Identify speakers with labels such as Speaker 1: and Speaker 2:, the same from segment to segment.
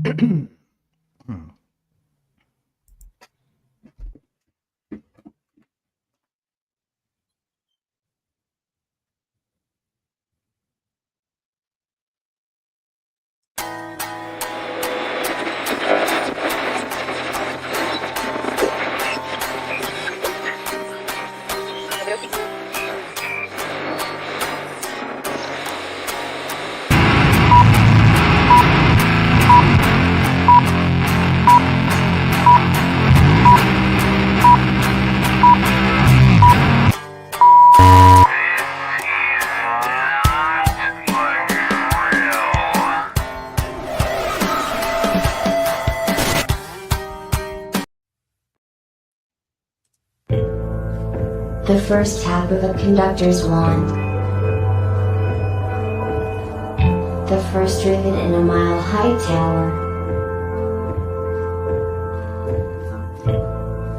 Speaker 1: The first tap of a conductor's wand. The first rivet in a mile-high tower.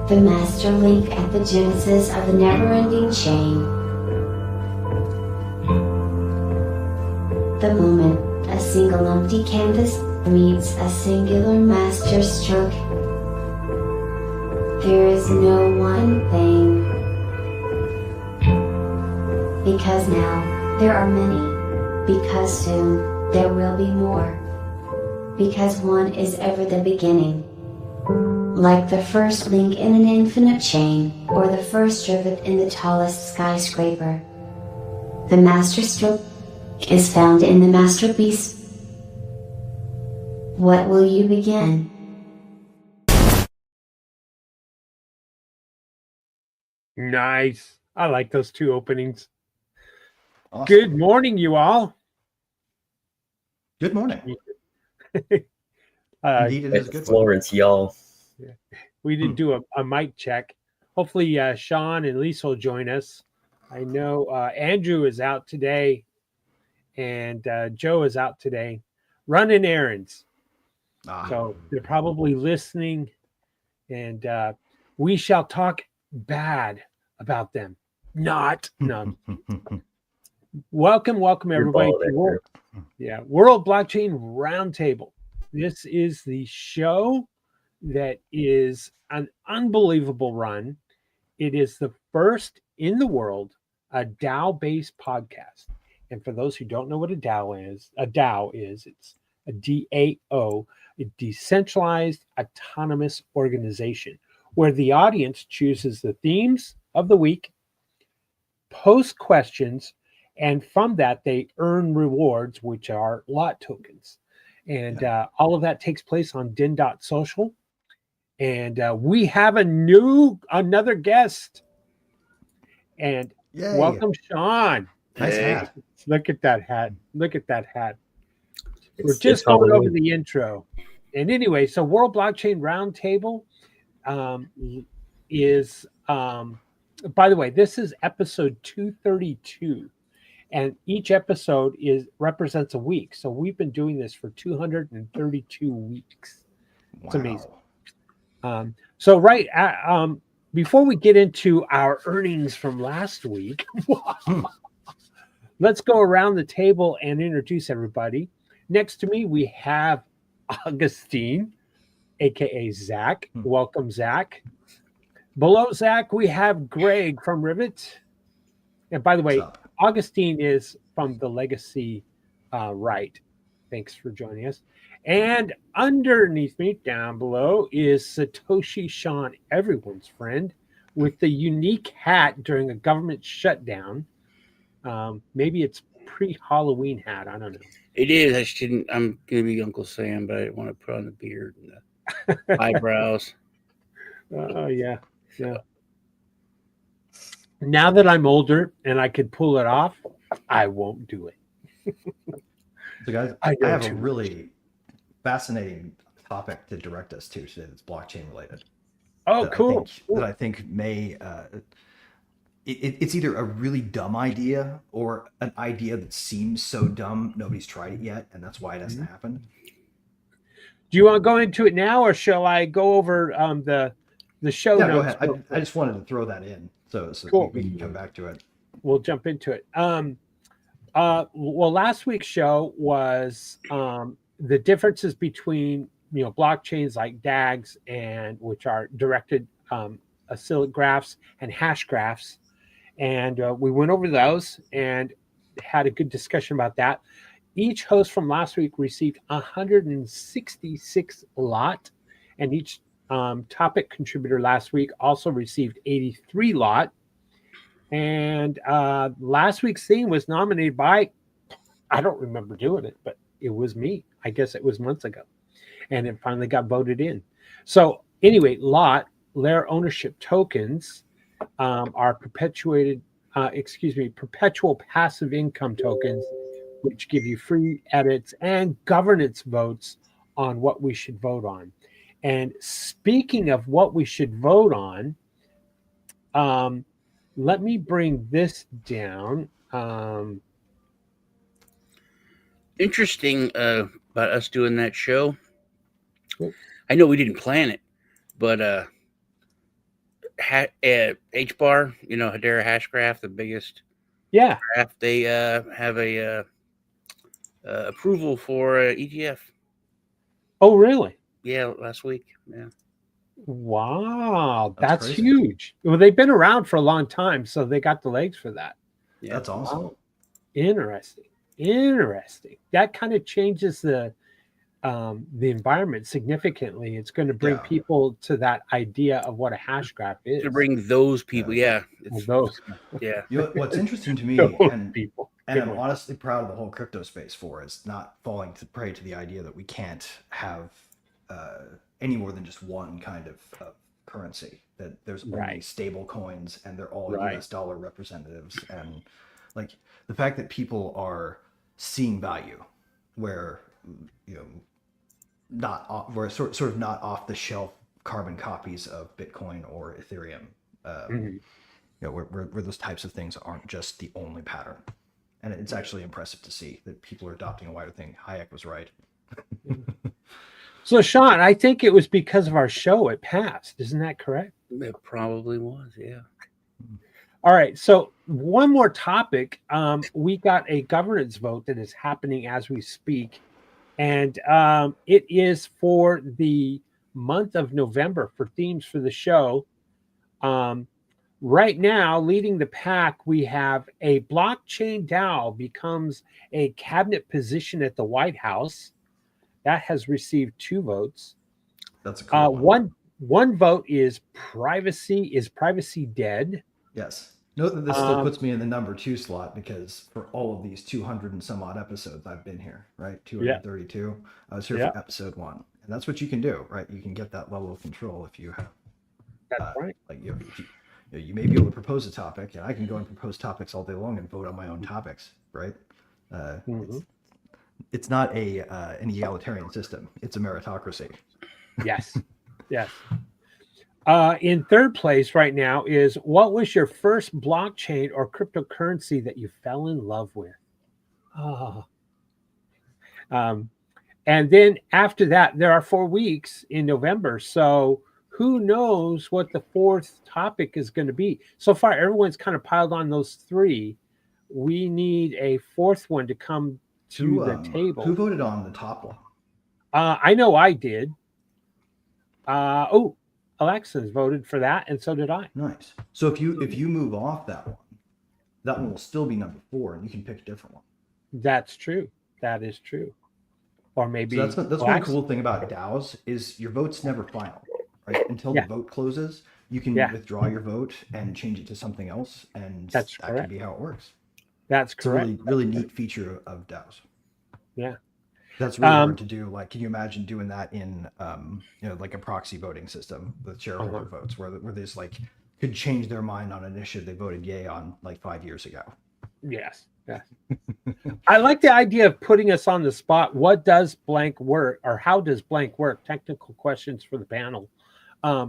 Speaker 1: The master link at the genesis of the never-ending chain. The moment a single empty canvas meets a singular master stroke. There is no one thing. Because now, there are many. Because soon, there will be more. Because one is ever the beginning. Like the first link in an infinite chain, or the first rivet in the tallest skyscraper. The master stroke is found in the masterpiece. What will you begin?
Speaker 2: Nice. I like those two openings.
Speaker 3: Awesome.
Speaker 2: Good morning, you all.
Speaker 3: Good morning. Indeed, it is good.
Speaker 4: Florence, y'all.
Speaker 2: We did do a mic check. Hopefully, Sean and Lisa will join us. I know Andrew is out today, and Joe is out today running errands. So they're probably listening, and we shall talk bad about them. Not. Welcome, everybody. World Blockchain Roundtable. This is the show that is an unbelievable run. It is the first in the world, a DAO-based podcast. And for those who don't know what a DAO is, it's a DAO, a decentralized autonomous organization, where the audience chooses the themes of the week, post questions, and from that, they earn rewards, which are lot tokens. And all of that takes place on Den.Social. And we have another guest. And
Speaker 3: Yay.
Speaker 2: Welcome, Sean.
Speaker 3: Nice hat.
Speaker 2: Look at that hat. We're just going over the intro. And anyway, so World Blockchain Roundtable is, by the way, this is episode 232. And each episode represents a week. So we've been doing this for 232 weeks. It's amazing. So before we get into our earnings from last week, let's go around the table and introduce everybody. Next to me, we have Augustine, aka Zach. Welcome, Zach. Below Zach, we have Greg from Rivet. And by the way, Augustine is from the Legacy Right. Thanks for joining us. And underneath me, down below, is Satoshi Sean, everyone's friend, with the unique hat during a government shutdown. Maybe it's pre-Halloween hat. I don't know.
Speaker 5: It is. I'm going to be Uncle Sam, but I didn't want to put on the beard and the eyebrows.
Speaker 2: Oh, yeah. Now that I'm older and I could pull it off, I won't do it.
Speaker 3: So guys, I have a really fascinating topic to direct us to today that's blockchain related.
Speaker 2: Oh, cool.
Speaker 3: That I think may, it's either a really dumb idea or an idea that seems so dumb nobody's tried it yet, and that's why it hasn't happened.
Speaker 2: Do you want to go into it now, or shall I go over the show notes?
Speaker 3: Go ahead. I just wanted to throw that in so cool. we can come back to it.
Speaker 2: We'll jump into it. Well, last week's show was the differences between blockchains like DAGs and which are directed acyclic graphs and hash graphs, and we went over those and had a good discussion about that. Each host from last week received 166 lot, and each topic contributor last week also received 83 lot. And last week's theme was nominated by, I don't remember doing it, but it was me. I guess it was months ago. And it finally got voted in. So anyway, their ownership tokens are perpetual passive income tokens, which give you free edits and governance votes on what we should vote on. And speaking of what we should vote on, let me bring this down.
Speaker 5: Interesting about us doing that show. I know we didn't plan it, but HBAR, Hedera Hashgraph, the biggest graph, they have a approval for ETF.
Speaker 2: Oh, really?
Speaker 5: Yeah, last week. Yeah.
Speaker 2: Wow, that's huge. Well, they've been around for a long time, so they got the legs for that.
Speaker 3: Yeah, that's awesome. Wow.
Speaker 2: Interesting. That kind of changes the environment significantly. It's going to bring people to that idea of what a hash graph is.
Speaker 5: To bring those people,
Speaker 2: those.
Speaker 5: Yeah.
Speaker 3: What's interesting to me, and I'm honestly proud of the whole crypto space for, is not falling prey to the idea that we can't have any more than just one kind of currency. That there's only stable coins, and they're all US dollar representatives, and like the fact that people are seeing value where we're sort of not off the shelf carbon copies of Bitcoin or Ethereum, where those types of things aren't just the only pattern. And it's actually impressive to see that people are adopting a wider thing. Hayek was right.
Speaker 2: So, Sean, I think it was because of our show it passed. Isn't that correct?
Speaker 5: It probably was, yeah.
Speaker 2: All right. So one more topic. We got a governance vote that is happening as we speak. And it is for the month of November for themes for the show. Right now, leading the pack, we have a blockchain DAO becomes a cabinet position at the White House. That has received 2 votes.
Speaker 3: That's a cool
Speaker 2: one vote is privacy. Is privacy dead?
Speaker 3: Yes. Note that this still puts me in the number 2 slot, because for all of these 200 and some odd episodes I've been here, right? 232. I was here for episode 1. And that's what you can do, right? You can get that level of control if you have.
Speaker 2: That's right.
Speaker 3: Like you may be able to propose a topic, and I can go and propose topics all day long and vote on my own topics, right? It's not an egalitarian system. It's a meritocracy.
Speaker 2: Yes. In third place right now is, what was your first blockchain or cryptocurrency that you fell in love with? And then after that, there are 4 weeks in November. So who knows what the 4th topic is going to be? So far, everyone's kind of piled on those 3. We need a 4th one to come to the table.
Speaker 3: Who voted on the top one?
Speaker 2: I know I did. Alexis voted for that, and so did I.
Speaker 3: Nice. So if you move off that one will still be number 4, and you can pick a different one.
Speaker 2: That's true. That is true. Or maybe
Speaker 3: that's one cool thing about DAOs is your vote's never final, right? Until the vote closes, you can withdraw your vote and change it to something else, and that can be how it works.
Speaker 2: That's correct.
Speaker 3: It's a really neat feature of DAOs.
Speaker 2: Yeah.
Speaker 3: That's really hard to do. Like, can you imagine doing that in, like a proxy voting system with shareholder votes, where they just could change their mind on an issue they voted yay on 5 years ago?
Speaker 2: Yes. I like the idea of putting us on the spot. What does blank work, or how does blank work? Technical questions for the panel. Hey,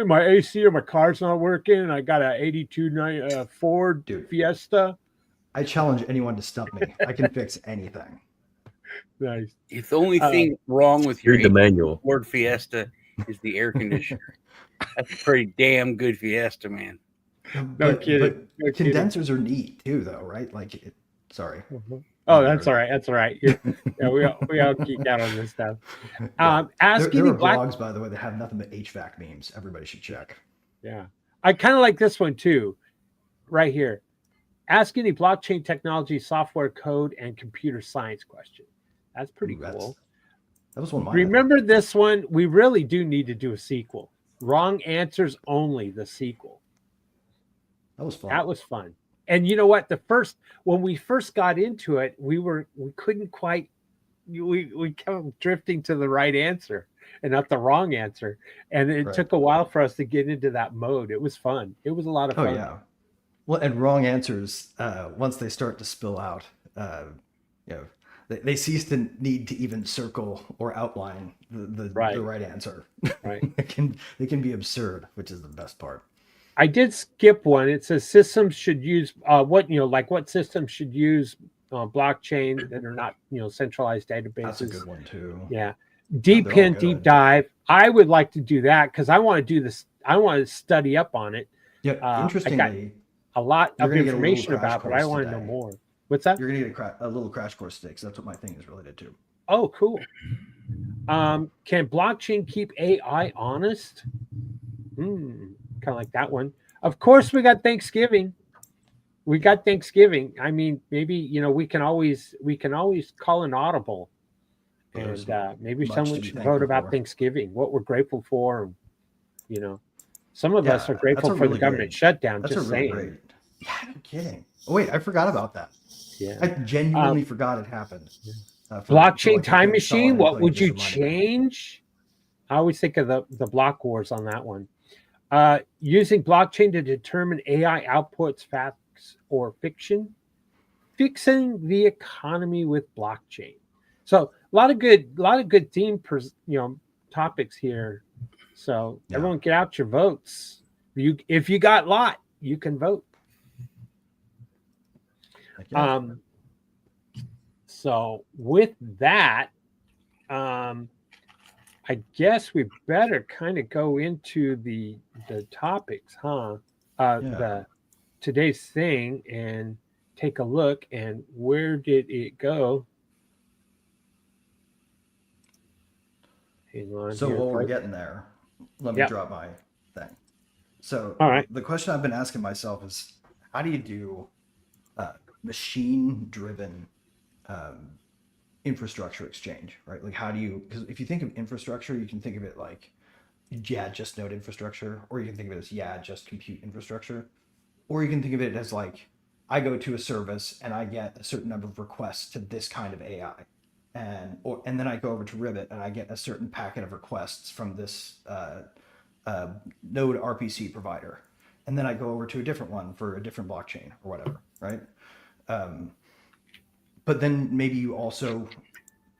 Speaker 2: my AC or my car's not working. I got a 82 Ford Fiesta.
Speaker 3: I challenge anyone to stump me. I can fix anything.
Speaker 2: Nice.
Speaker 5: If the only thing wrong with your
Speaker 4: the manual
Speaker 5: Ford Fiesta is the air conditioner, that's a pretty damn good Fiesta, man.
Speaker 2: No kidding.
Speaker 3: But condensers are neat too, though, right? Sorry.
Speaker 2: Oh, that's all right. That's all right. Yeah, we all geek out on this stuff. Ask
Speaker 3: there
Speaker 2: any
Speaker 3: are
Speaker 2: black.
Speaker 3: blogs, by the way, that have nothing but HVAC memes. Everybody should check.
Speaker 2: Yeah, I kind of like this one too, right here. Ask any blockchain technology, software code, and computer science question. That's pretty cool.
Speaker 3: That was one of mine.
Speaker 2: Remember this one? We really do need to do a sequel. Wrong answers only, the sequel.
Speaker 3: That was fun.
Speaker 2: That was fun. And you know what? When we first got into it, we couldn't quite. We kept drifting to the right answer and not the wrong answer, and it took a while for us to get into that mode. It was fun. It was a lot of fun.
Speaker 3: Oh yeah. Well, and wrong answers, once they start to spill out, they cease to need to even circle or outline the right answer.
Speaker 2: Right.
Speaker 3: they can be absurd, which is the best part.
Speaker 2: I did skip one. It says systems should use what systems should use blockchain that are not centralized databases.
Speaker 3: That's a good one too.
Speaker 2: Yeah. Deep dive. I would like to do that because I want to do this. I want to study up on it.
Speaker 3: Yeah. Interestingly,
Speaker 2: a lot of information about, but I want to know more. What's that?
Speaker 3: You're going to get a little crash course today because that's what my thing is related to.
Speaker 2: Oh, cool. Can blockchain keep AI honest? Kind of like that one. Of course, we got Thanksgiving. I mean, maybe we can always call an audible, and maybe someone should vote about Thanksgiving, what we're grateful for. Some of us are grateful for the government shutdown.
Speaker 3: That's
Speaker 2: just
Speaker 3: really
Speaker 2: saying.
Speaker 3: Great. Yeah, no kidding. Oh wait, I forgot about that.
Speaker 2: Yeah,
Speaker 3: I genuinely forgot it happened.
Speaker 2: Blockchain time machine. What would you change? I always think of the block wars on that one. Using blockchain to determine AI outputs, facts or fiction. Fixing the economy with blockchain. So a lot of good theme topics here. So everyone get out your votes. If you got lot, you can vote. So with that, I guess we better kind of go into the topics, huh? The today's thing and take a look. And where did it go? Hang on.
Speaker 3: So while we're getting there, let me drop my thing. So the question I've been asking myself is, how do you do machine-driven infrastructure exchange, right? Like how do you, because if you think of infrastructure, you can think of it like, just node infrastructure, or you can think of it as, just compute infrastructure, or you can think of it as like, I go to a service and I get a certain number of requests to this kind of AI. And then I go over to Ribbit and I get a certain packet of requests from this node RPC provider. And then I go over to a different one for a different blockchain or whatever, right? But then maybe you also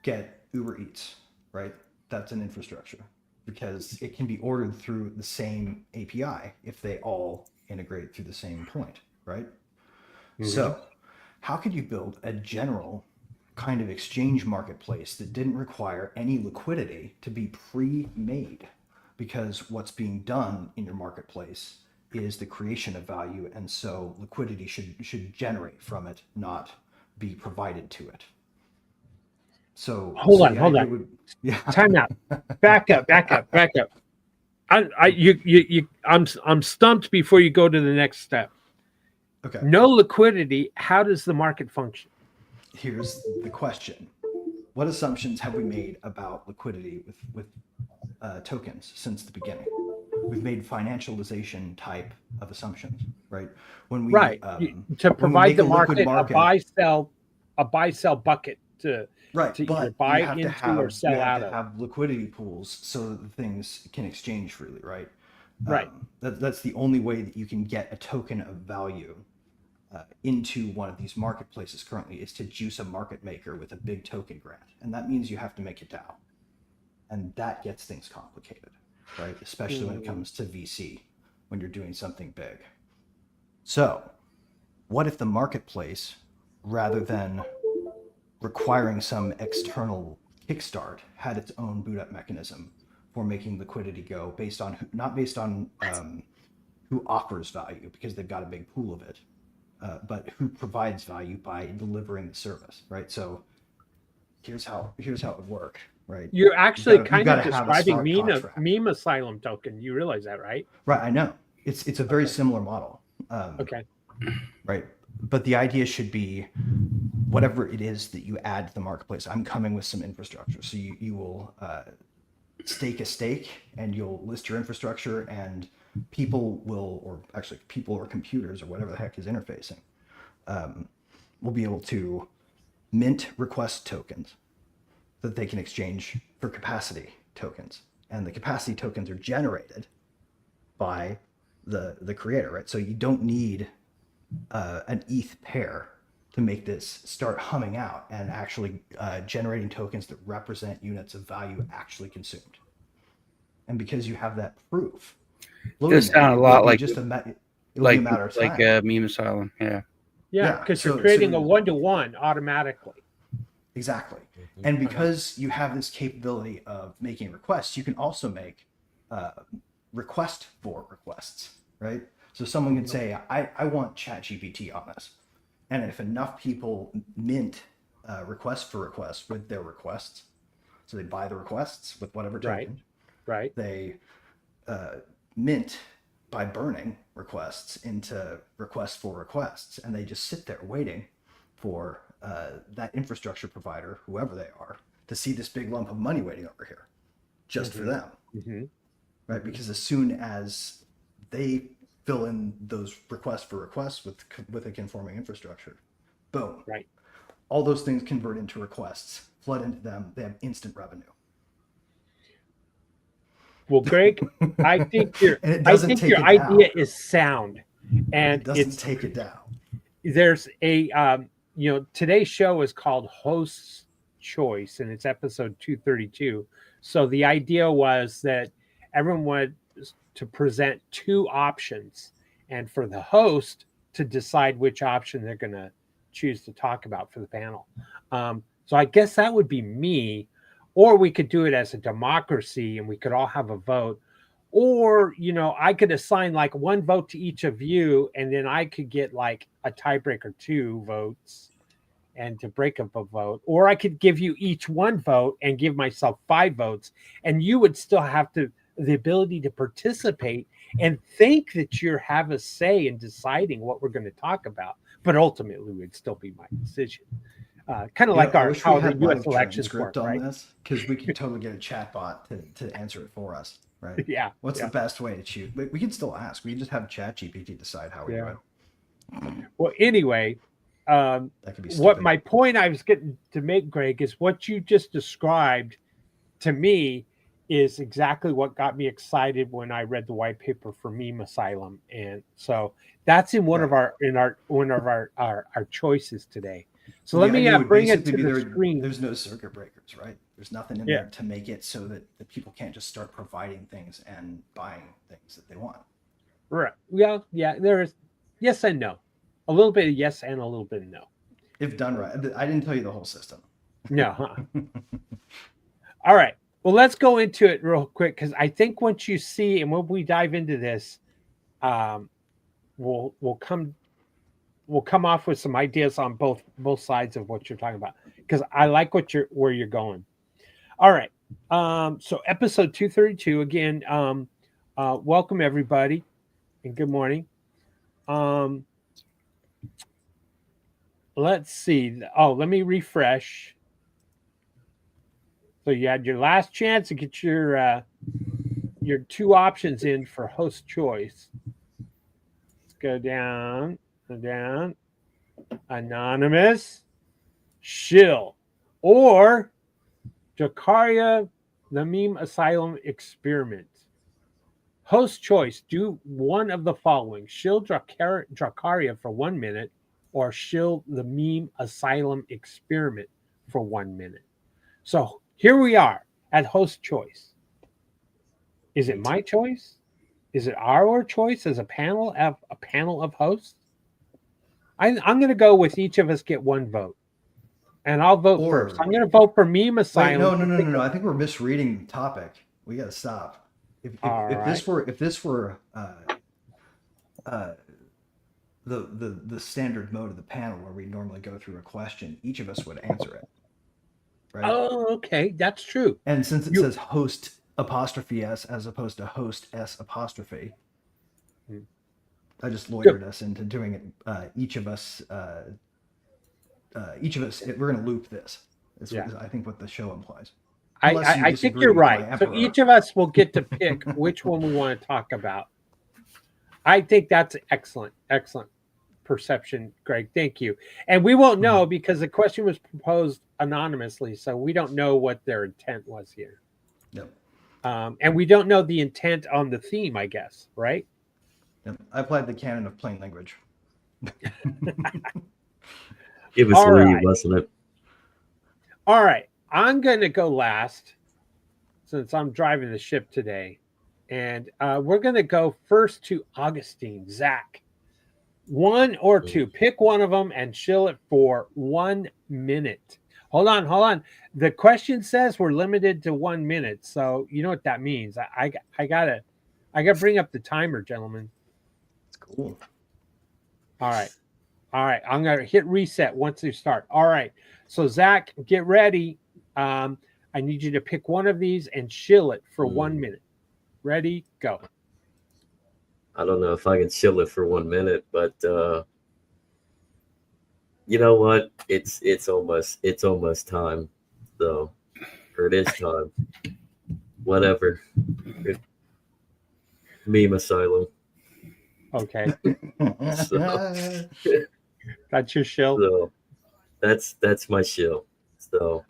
Speaker 3: get Uber Eats, right? That's an infrastructure because it can be ordered through the same API if they all integrate through the same point, right? Mm-hmm. So how could you build a general kind of exchange marketplace that didn't require any liquidity to be pre-made? Because what's being done in your marketplace is the creation of value, and so liquidity should generate from it, not be provided to it. So
Speaker 2: hold on. Time out. Back up. I'm stumped before you go to the next step.
Speaker 3: Okay.
Speaker 2: No liquidity. How does the market function?
Speaker 3: Here's the question: what assumptions have we made about liquidity with tokens since the beginning? We've made financialization type of assumptions, right? When we
Speaker 2: to provide the market a buy sell bucket to either buy into or sell out of.
Speaker 3: You have to have liquidity pools so that the things can exchange freely, right?
Speaker 2: Right.
Speaker 3: That's the only way that you can get a token of value into one of these marketplaces currently, is to juice a market maker with a big token grant, and that means you have to make a DAO, and that gets things complicated, right? Especially when it comes to VC, when you're doing something big. So what if the marketplace, rather than requiring some external kickstart, had its own boot up mechanism for making liquidity go not based on who offers value because they've got a big pool of it, but who provides value by delivering the service, right? So here's how it would work, right?
Speaker 2: You're actually kind of
Speaker 3: have a
Speaker 2: describing
Speaker 3: smart contract.
Speaker 2: meme asylum token. You realize that, right?
Speaker 3: Right, I know. It's a very similar model.
Speaker 2: Okay.
Speaker 3: Right. But the idea should be whatever it is that you add to the marketplace. I'm coming with some infrastructure. So you will stake a stake and you'll list your infrastructure, and people or computers or whatever the heck is interfacing will be able to mint request tokens that they can exchange for capacity tokens. And the capacity tokens are generated by the creator, right? So you don't need an ETH pair to make this start humming out and actually generating tokens that represent units of value actually consumed. And because you have that proof,
Speaker 5: it does sound a lot like
Speaker 3: it'll be a matter of time.
Speaker 5: Like Meme Asylum,
Speaker 2: yeah, because you're creating a one-to-one automatically.
Speaker 3: Exactly. And because you have this capability of making requests, you can also make request for requests, right? So someone can say, I want ChatGPT on this. And if enough people mint request for request with their requests, so they buy the requests with whatever token,
Speaker 2: right?
Speaker 3: They mint by burning requests into requests for requests, and they just sit there waiting for that infrastructure provider, whoever they are, to see this big lump of money waiting over here just for them, right? Because as soon as they fill in those requests for requests with a conforming infrastructure, boom,
Speaker 2: right,
Speaker 3: all those things convert into requests, flood into them, they have instant revenue.
Speaker 2: Well, Greg, I think your idea is sound, and
Speaker 3: it doesn't take it down.
Speaker 2: There's a today's show is called Host's Choice, and it's episode 232. So the idea was that everyone wanted to present two options, and for the host to decide which option they're going to choose to talk about for the panel. So I guess that would be me, or we could do it as a democracy and we could all have a vote, or I could assign like one vote to each of you, and then I could get like a tiebreaker 2 votes and to break up a vote, or I could give you each one vote and give myself 5 votes, and you would still have the ability to participate and think that you have a say in deciding what we're going to talk about, but ultimately it would still be my decision. Kind of like how the U.S. elections work, right?
Speaker 3: Because we could totally get a chat bot to answer it for us, right?
Speaker 2: Yeah.
Speaker 3: What's the best way to choose? We can still ask. We can just have ChatGPT decide how we do it.
Speaker 2: Well, anyway, what my point I was getting to make, Greg, is what you just described to me is exactly what got me excited when I read the white paper for Meme Asylum, and so that's in one of our choices today. So let me bring it to the screen.
Speaker 3: There's no circuit breakers, right? There's nothing in there to make it so that the people can't just start providing things and buying things that they want.
Speaker 2: Right. Yeah. There is yes and no. A little bit of yes and a little bit of no.
Speaker 3: If done right. I didn't tell you the whole system.
Speaker 2: No. All right. Well, let's go into it real quick, because I think once you see and when we dive into this, we'll come off with some ideas on both sides of what you're talking about, because I like where you're going. All right. So episode 232 again. Welcome everybody, and good morning. Let's see. Oh, let me refresh. So you had your last chance to get your 2 options in for host choice. Let's go down. Anonymous, Shill, or Dracaria, the Meme Asylum Experiment. Host choice, do one of the following: Shill Dracaria for 1 minute, or Shill the Meme Asylum Experiment for 1 minute. So here we are at host choice. Is it my choice? Is it our choice as a panel of hosts? I'm going to go with each of us get 1 vote, and I'll vote first. I'm going to vote for Meme Asylum.
Speaker 3: Wait, no. I think we're misreading the topic. We got to stop. If this were the standard mode of the panel where we normally go through a question, each of us would answer it. Right?
Speaker 2: Oh, okay, that's true.
Speaker 3: And since it says host apostrophe S as opposed to host S apostrophe, I just lawyered us into doing it. Each of us, we're going to loop this. Is I think what the show implies.
Speaker 2: I think you're right. So each of us will get to pick which one we want to talk about. I think that's excellent perception, Greg. Thank you. And we won't know because the question was proposed anonymously, so we don't know what their intent was here.
Speaker 3: Yep.
Speaker 2: And we don't know the intent on the theme, I guess, right?
Speaker 3: Yep. I applied the canon of plain language.
Speaker 4: It was Lee, wasn't it?
Speaker 2: All right. I'm going to go last since I'm driving the ship today. And we're going to go first to Augustine. Zach, 1 or 2. Pick one of them and chill it for 1 minute. Hold on. The question says we're limited to 1 minute. So you know what that means. I gotta bring up the timer, gentlemen.
Speaker 3: That's cool.
Speaker 2: All right. I'm going to hit reset once you start. All right. So Zach, get ready. I need you to pick one of these and chill it for 1 minute. Ready, go.
Speaker 4: I don't know if I can chill it for 1 minute, but you know what? It's almost time, though. Or it is time. Whatever. Meme asylum.
Speaker 2: Okay.
Speaker 4: So,
Speaker 2: that's your shill.
Speaker 4: So that's my shill. So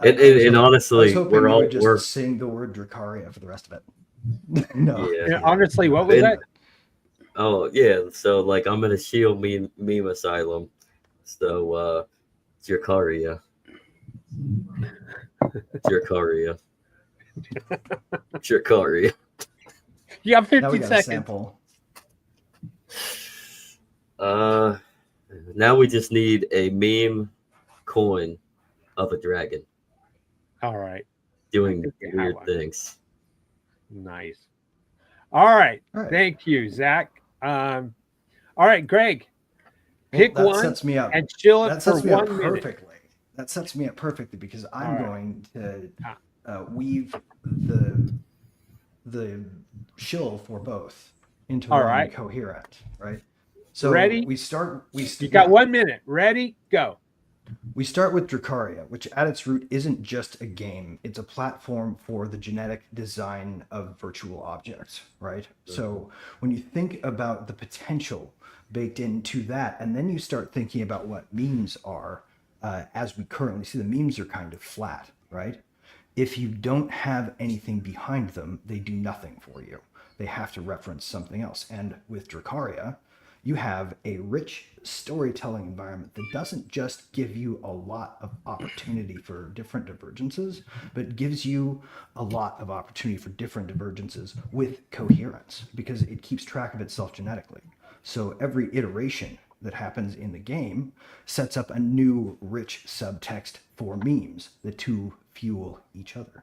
Speaker 4: and honestly,
Speaker 3: we're all just sing the word Dracaria for the rest of it. No.
Speaker 2: Yeah, honestly, what was that?
Speaker 4: Oh yeah, so like I'm gonna shield meme asylum. So Dracaria. Dracaria.
Speaker 2: You have 50 seconds.
Speaker 3: Sample.
Speaker 4: Now we just need a meme coin of a dragon.
Speaker 2: All right.
Speaker 4: Doing weird things.
Speaker 2: Nice. All right. Thank you, Zach. All right, Greg. Pick one
Speaker 3: sets me up.
Speaker 2: And chill it for 1 minute.
Speaker 3: Perfectly. That sets me up perfectly because I'm going to weave the shill for both into one coherent, right? So
Speaker 2: ready?
Speaker 3: You
Speaker 2: got 1 minute. Ready? Go.
Speaker 3: We start with Dracaria, which at its root isn't just a game. It's a platform for the genetic design of virtual objects, right? Mm-hmm. So when you think about the potential baked into that, and then you start thinking about what memes are, as we currently see, the memes are kind of flat, right? If you don't have anything behind them, they do nothing for you. They have to reference something else. And with Dracaria, you have a rich storytelling environment that doesn't just give you a lot of opportunity for different divergences, but gives you a lot of opportunity for different divergences with coherence because it keeps track of itself genetically. So every iteration that happens in the game sets up a new rich subtext for memes. The two fuel each other.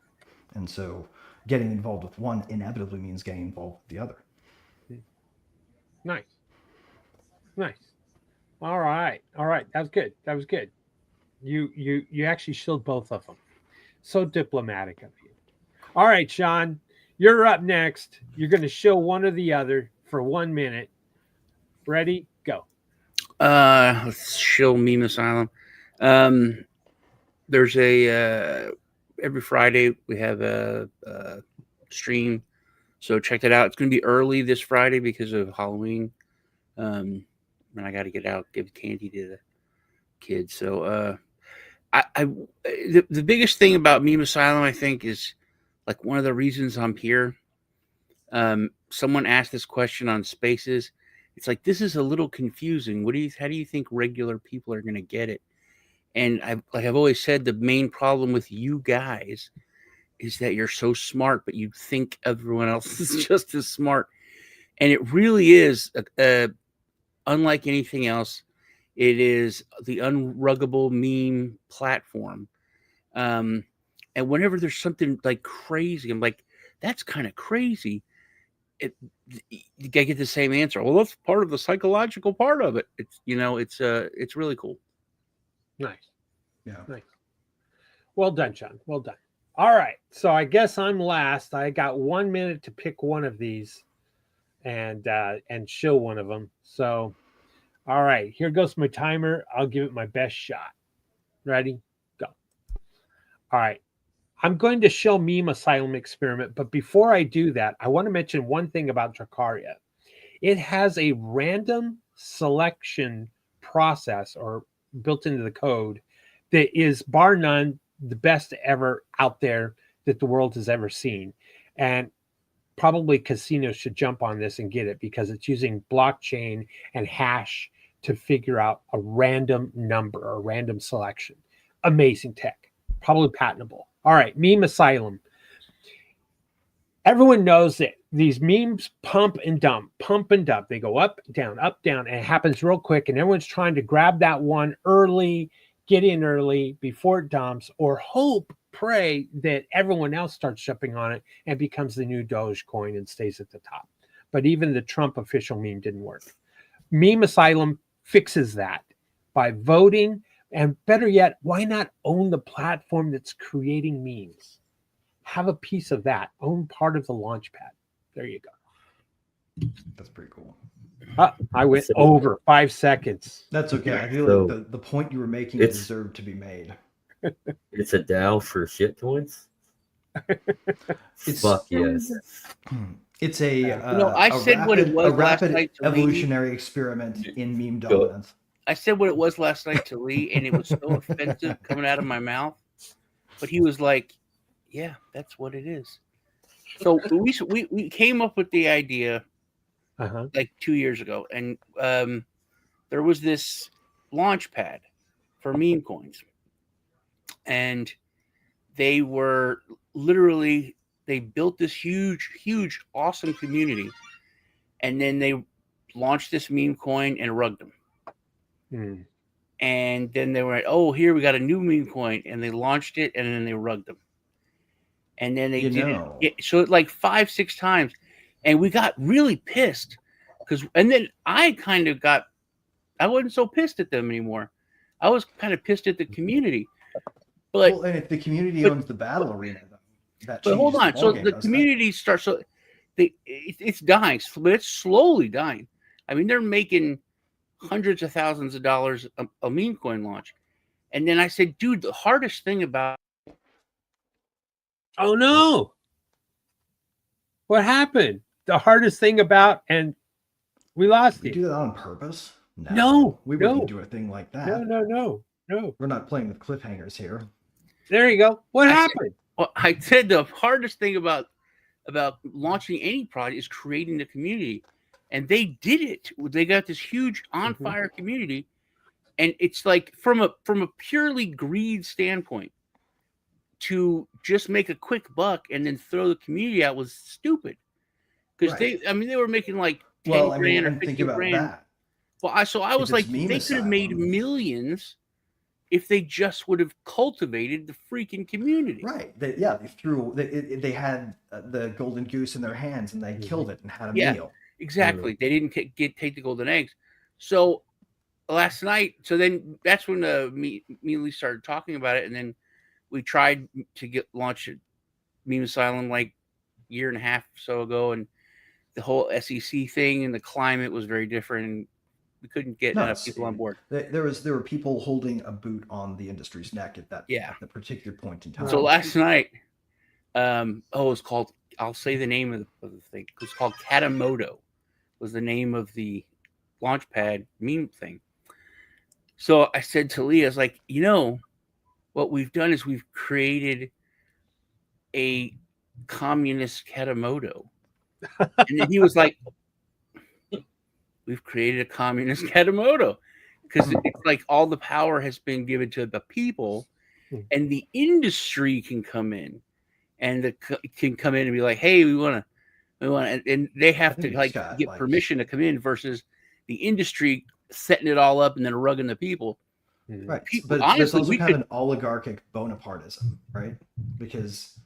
Speaker 3: And so getting involved with one inevitably means getting involved with the other.
Speaker 2: Nice. All right. That was good. You actually shilled both of them. So diplomatic of you. All right, Sean, you're up next. You're going to shill one or the other for 1 minute. Ready? Go.
Speaker 5: Let's shill meme asylum. There's every Friday we have a stream, so check that out. It's going to be early this Friday because of Halloween. And I got to get out, give candy to the kids. So, the biggest thing about Meme Asylum, I think, is like one of the reasons I'm here. Someone asked this question on Spaces. It's like, this is a little confusing. How do you think regular people are going to get it? And I've always said, the main problem with you guys is that you're so smart, but you think everyone else is just as smart. And it really is unlike anything else. It is the unruggable meme platform. And whenever there's something like crazy, I'm like, that's kind of crazy. you get the same answer. Well, that's part of the psychological part of it. It's it's really cool.
Speaker 2: Nice.
Speaker 3: Yeah.
Speaker 2: Nice. Well done, John. Well done. All right. So I guess I'm last. I got 1 minute to pick one of these and show one of them. So, all right, here goes my timer. I'll give it my best shot. Ready? Go. All right. I'm going to show Meme Asylum Experiment, but before I do that, I want to mention one thing about Dracaria. It has a random selection process or built into the code that is bar none the best ever out there that the world has ever seen. And probably casinos should jump on this and get it because it's using blockchain and hash to figure out a random number or random selection. Amazing tech, probably patentable. All right, Meme Asylum. Everyone knows that these memes pump and dump. They go up, down, and it happens real quick. And everyone's trying to grab that one early, get in early before it dumps, or pray that everyone else starts jumping on it and becomes the new Dogecoin and stays at the top. But even the Trump official meme didn't work. Meme Asylum fixes that by voting. And better yet, why not own the platform that's creating memes? Have a piece of that. Own part of the launch pad. There you go.
Speaker 3: That's pretty cool.
Speaker 2: I went over 5 seconds.
Speaker 3: That's okay. I feel like the point you were making deserved to be made.
Speaker 4: It's a DAO for shitcoins? Fuck yes.
Speaker 3: It's a rapid evolutionary experiment in meme dominance.
Speaker 5: I said what it was last night to Lee, and it was so offensive coming out of my mouth. But he was like, "Yeah, that's what it is." So we came up with the idea like 2 years ago, and there was this launch pad for meme coins, and they were they built this huge, awesome community, and then they launched this meme coin and rugged them. And then they were like, oh, here we got a new meme coin, and they launched it, and then they rugged them. And then they did it. So like 5-6 times, and we got really pissed and then I wasn't so pissed at them anymore. I was kind of pissed at the community. But
Speaker 3: and if the community owns the battle arena,
Speaker 5: but hold on. So the community starts. So it's dying, but it's slowly dying. I mean, they're making hundreds of thousands of dollars a meme coin launch. And then I said, dude, the hardest thing about
Speaker 2: oh no, what happened? The hardest thing about, and we lost
Speaker 3: you.
Speaker 2: it.
Speaker 3: Do that on purpose?
Speaker 2: No,
Speaker 3: we wouldn't do a thing like that.
Speaker 2: No.
Speaker 3: We're not playing with cliffhangers here.
Speaker 2: There you go. What happened?
Speaker 5: I said the hardest thing about launching any project is creating the community. And they did it. They got this huge on fire community, and it's like from a purely greed standpoint, to just make a quick buck and then throw the community out was stupid. Because they were making like 10 grand or 50 grand. That. Well, I was like, they could have made millions if they just would have cultivated the freaking community.
Speaker 3: Right. They had the golden goose in their hands, and they killed it and had a meal.
Speaker 5: Exactly. They didn't take the golden eggs. So last night, then that's when me and Lee started talking about it, and then we tried to launch Meme Asylum like a year and a half or so ago, and the whole SEC thing and the climate was very different, and we couldn't get enough people on board.
Speaker 3: There were people holding a boot on the industry's neck at that at the particular point in time.
Speaker 5: So last night, it was called, I'll say the name of the thing. It was called Katamoto. Was the name of the launchpad meme thing. So I said to Lee, I was like, what we've done is we've created a communist Katamoto. And then he was like, we've created a communist Katamoto. Because it's like all the power has been given to the people, and the industry can come in and be like, hey, we want to, and they have to get permission to come in versus the industry setting it all up and then rugging the people.
Speaker 3: Right. But honestly, we could have an oligarchic Bonapartism, right? Because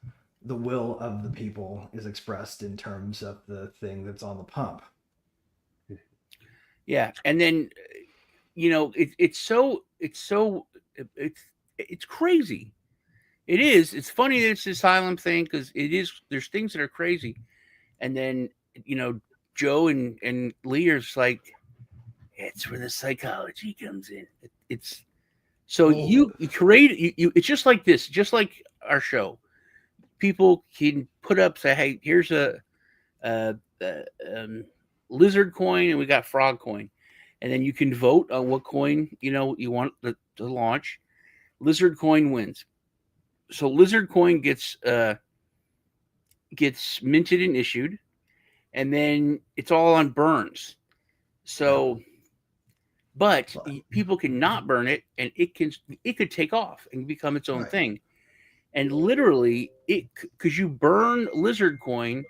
Speaker 3: the will of the people is expressed in terms of the thing that's on the pump.
Speaker 5: Yeah, and then it's crazy. It is. It's funny that it's this asylum thing because it is. There's things that are crazy, and then Joe and Lee are like, it's where the psychology comes in. It's so you create you. It's just like this, just like our show. People can put up, say, hey, here's a lizard coin, and we got frog coin, and then you can vote on what coin you want to launch. Lizard coin wins. So lizard coin gets minted and issued, and then it's all on burns. So, but people cannot burn it, and it could take off and become its own thing. And literally, because you burn lizard coin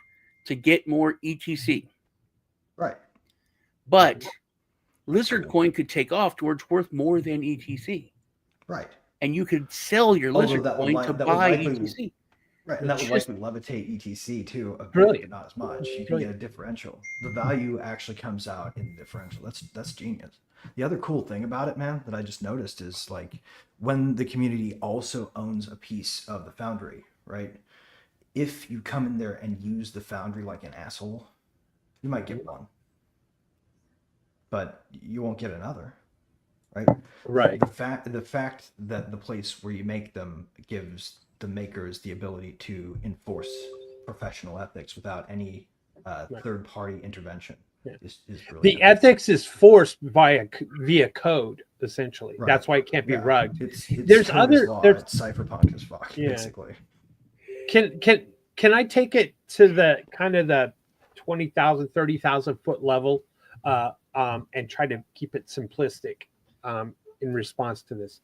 Speaker 5: to get more ETC.
Speaker 3: Right.
Speaker 5: But lizard coin could take off towards worth more than ETC.
Speaker 3: Right.
Speaker 5: And you could sell your lizard coin to buy ETC.
Speaker 3: Right, and that would likely levitate ETC too, a bit, but not as much. You can get a differential. The value actually comes out in the differential. That's genius. The other cool thing about it, man, that I just noticed is like when the community also owns a piece of the foundry, right? If you come in there and use the foundry like an asshole, you might get one, but you won't get another, right?
Speaker 2: Right.
Speaker 3: The fact that the place where you make them gives the makers the ability to enforce professional ethics without any third-party intervention is brilliant.
Speaker 2: The ethics is forced via code, essentially.
Speaker 3: Right.
Speaker 2: That's why it can't be rugged.
Speaker 3: It's
Speaker 2: there's
Speaker 3: code
Speaker 2: other
Speaker 3: is law.
Speaker 2: there's
Speaker 3: It's cypherpunk as fuck, basically.
Speaker 2: Can I take it to the kind of the 20,000, 30,000 foot level and try to keep it simplistic in response to this?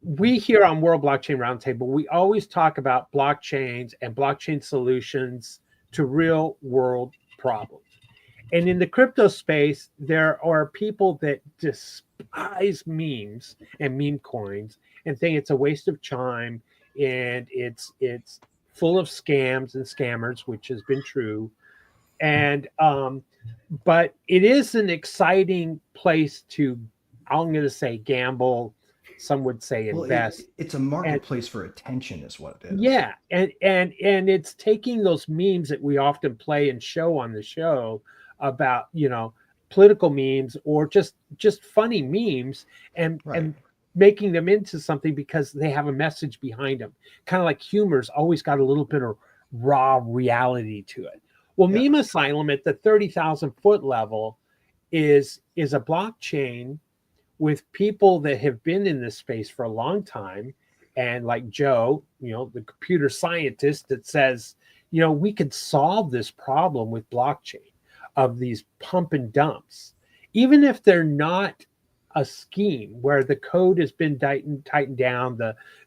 Speaker 2: We here on World Blockchain Roundtable, we always talk about blockchains and blockchain solutions to real world problems. And in the crypto space, there are people that despise memes and meme coins and think it's a waste of time and it's full of scams and scammers, which has been true. And but it is an exciting place to, I'm going to say, gamble. Some would say invest.
Speaker 3: It's a marketplace for attention is what it is.
Speaker 2: Yeah. And it's taking those memes that we often play and show on the show about, political memes or just funny memes and making them into something because they have a message behind them. Kind of like humor's always got a little bit of raw reality to it. Well, Meme Asylum at the 30,000 foot level is a blockchain with people that have been in this space for a long time. And like Joe, the computer scientist that says, we could solve this problem with blockchain of these pump and dumps, even if they're not a scheme where the code has been tightened down,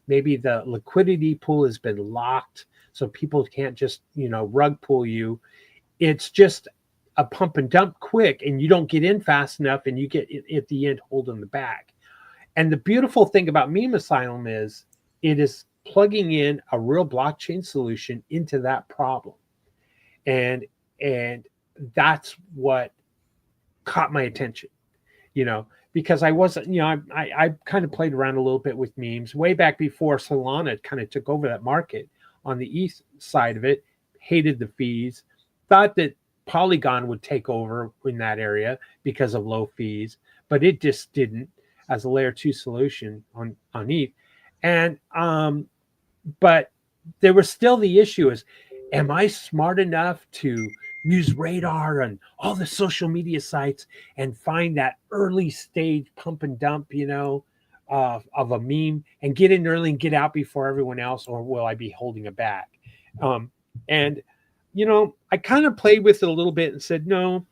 Speaker 2: maybe the liquidity pool has been locked so people can't just, rug pull you. It's just a pump and dump quick and you don't get in fast enough and you get at the end holding the bag. And the beautiful thing about Meme Asylum is it is plugging in a real blockchain solution into that problem. And that's what caught my attention, because I wasn't, I kind of played around a little bit with memes way back before Solana kind of took over that market on the east side of it, hated the fees, thought that Polygon would take over in that area because of low fees, but it just didn't as a layer 2 solution on ETH. And but there was still the issue is, am I smart enough to use Radar and all the social media sites and find that early stage pump and dump, of a meme and get in early and get out before everyone else, or will I be holding it back? And I kind of played with it a little bit and said, no,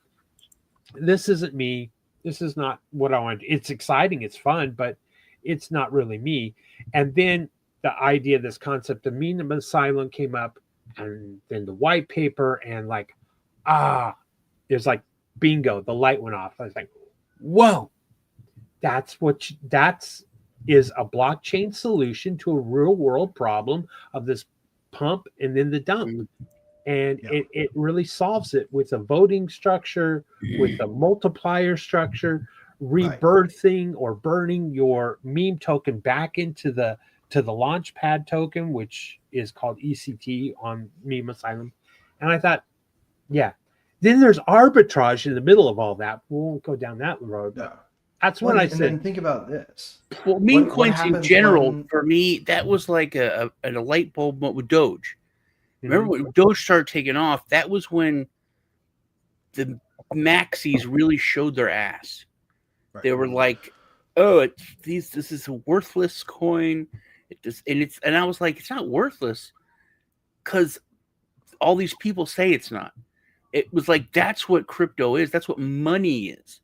Speaker 2: this isn't me. This is not what I want. It's exciting. It's fun, but it's not really me. And then the idea, this concept of Meme Asylum came up, and then the white paper, and there's like bingo, the light went off. I was like, whoa, that's is a blockchain solution to a real world problem of this pump and then the dump.
Speaker 5: Mm-hmm.
Speaker 2: And it really solves it with a voting structure, with a multiplier structure, rebirthing or burning your meme token back into the launchpad token, which is called ECT on Meme Asylum. And I thought, yeah. Then there's arbitrage in the middle of all that. We won't go down that road.
Speaker 3: No.
Speaker 2: That's when I said.
Speaker 3: And then think about this.
Speaker 5: Well, meme coins in general, for me, that was like a light bulb moment with Doge. Remember when Doge started taking off? That was when the maxis really showed their ass. Right. They were like, "Oh, this is a worthless coin." And I was like, "It's not worthless," because all these people say it's not. It was like that's what crypto is. That's what money is.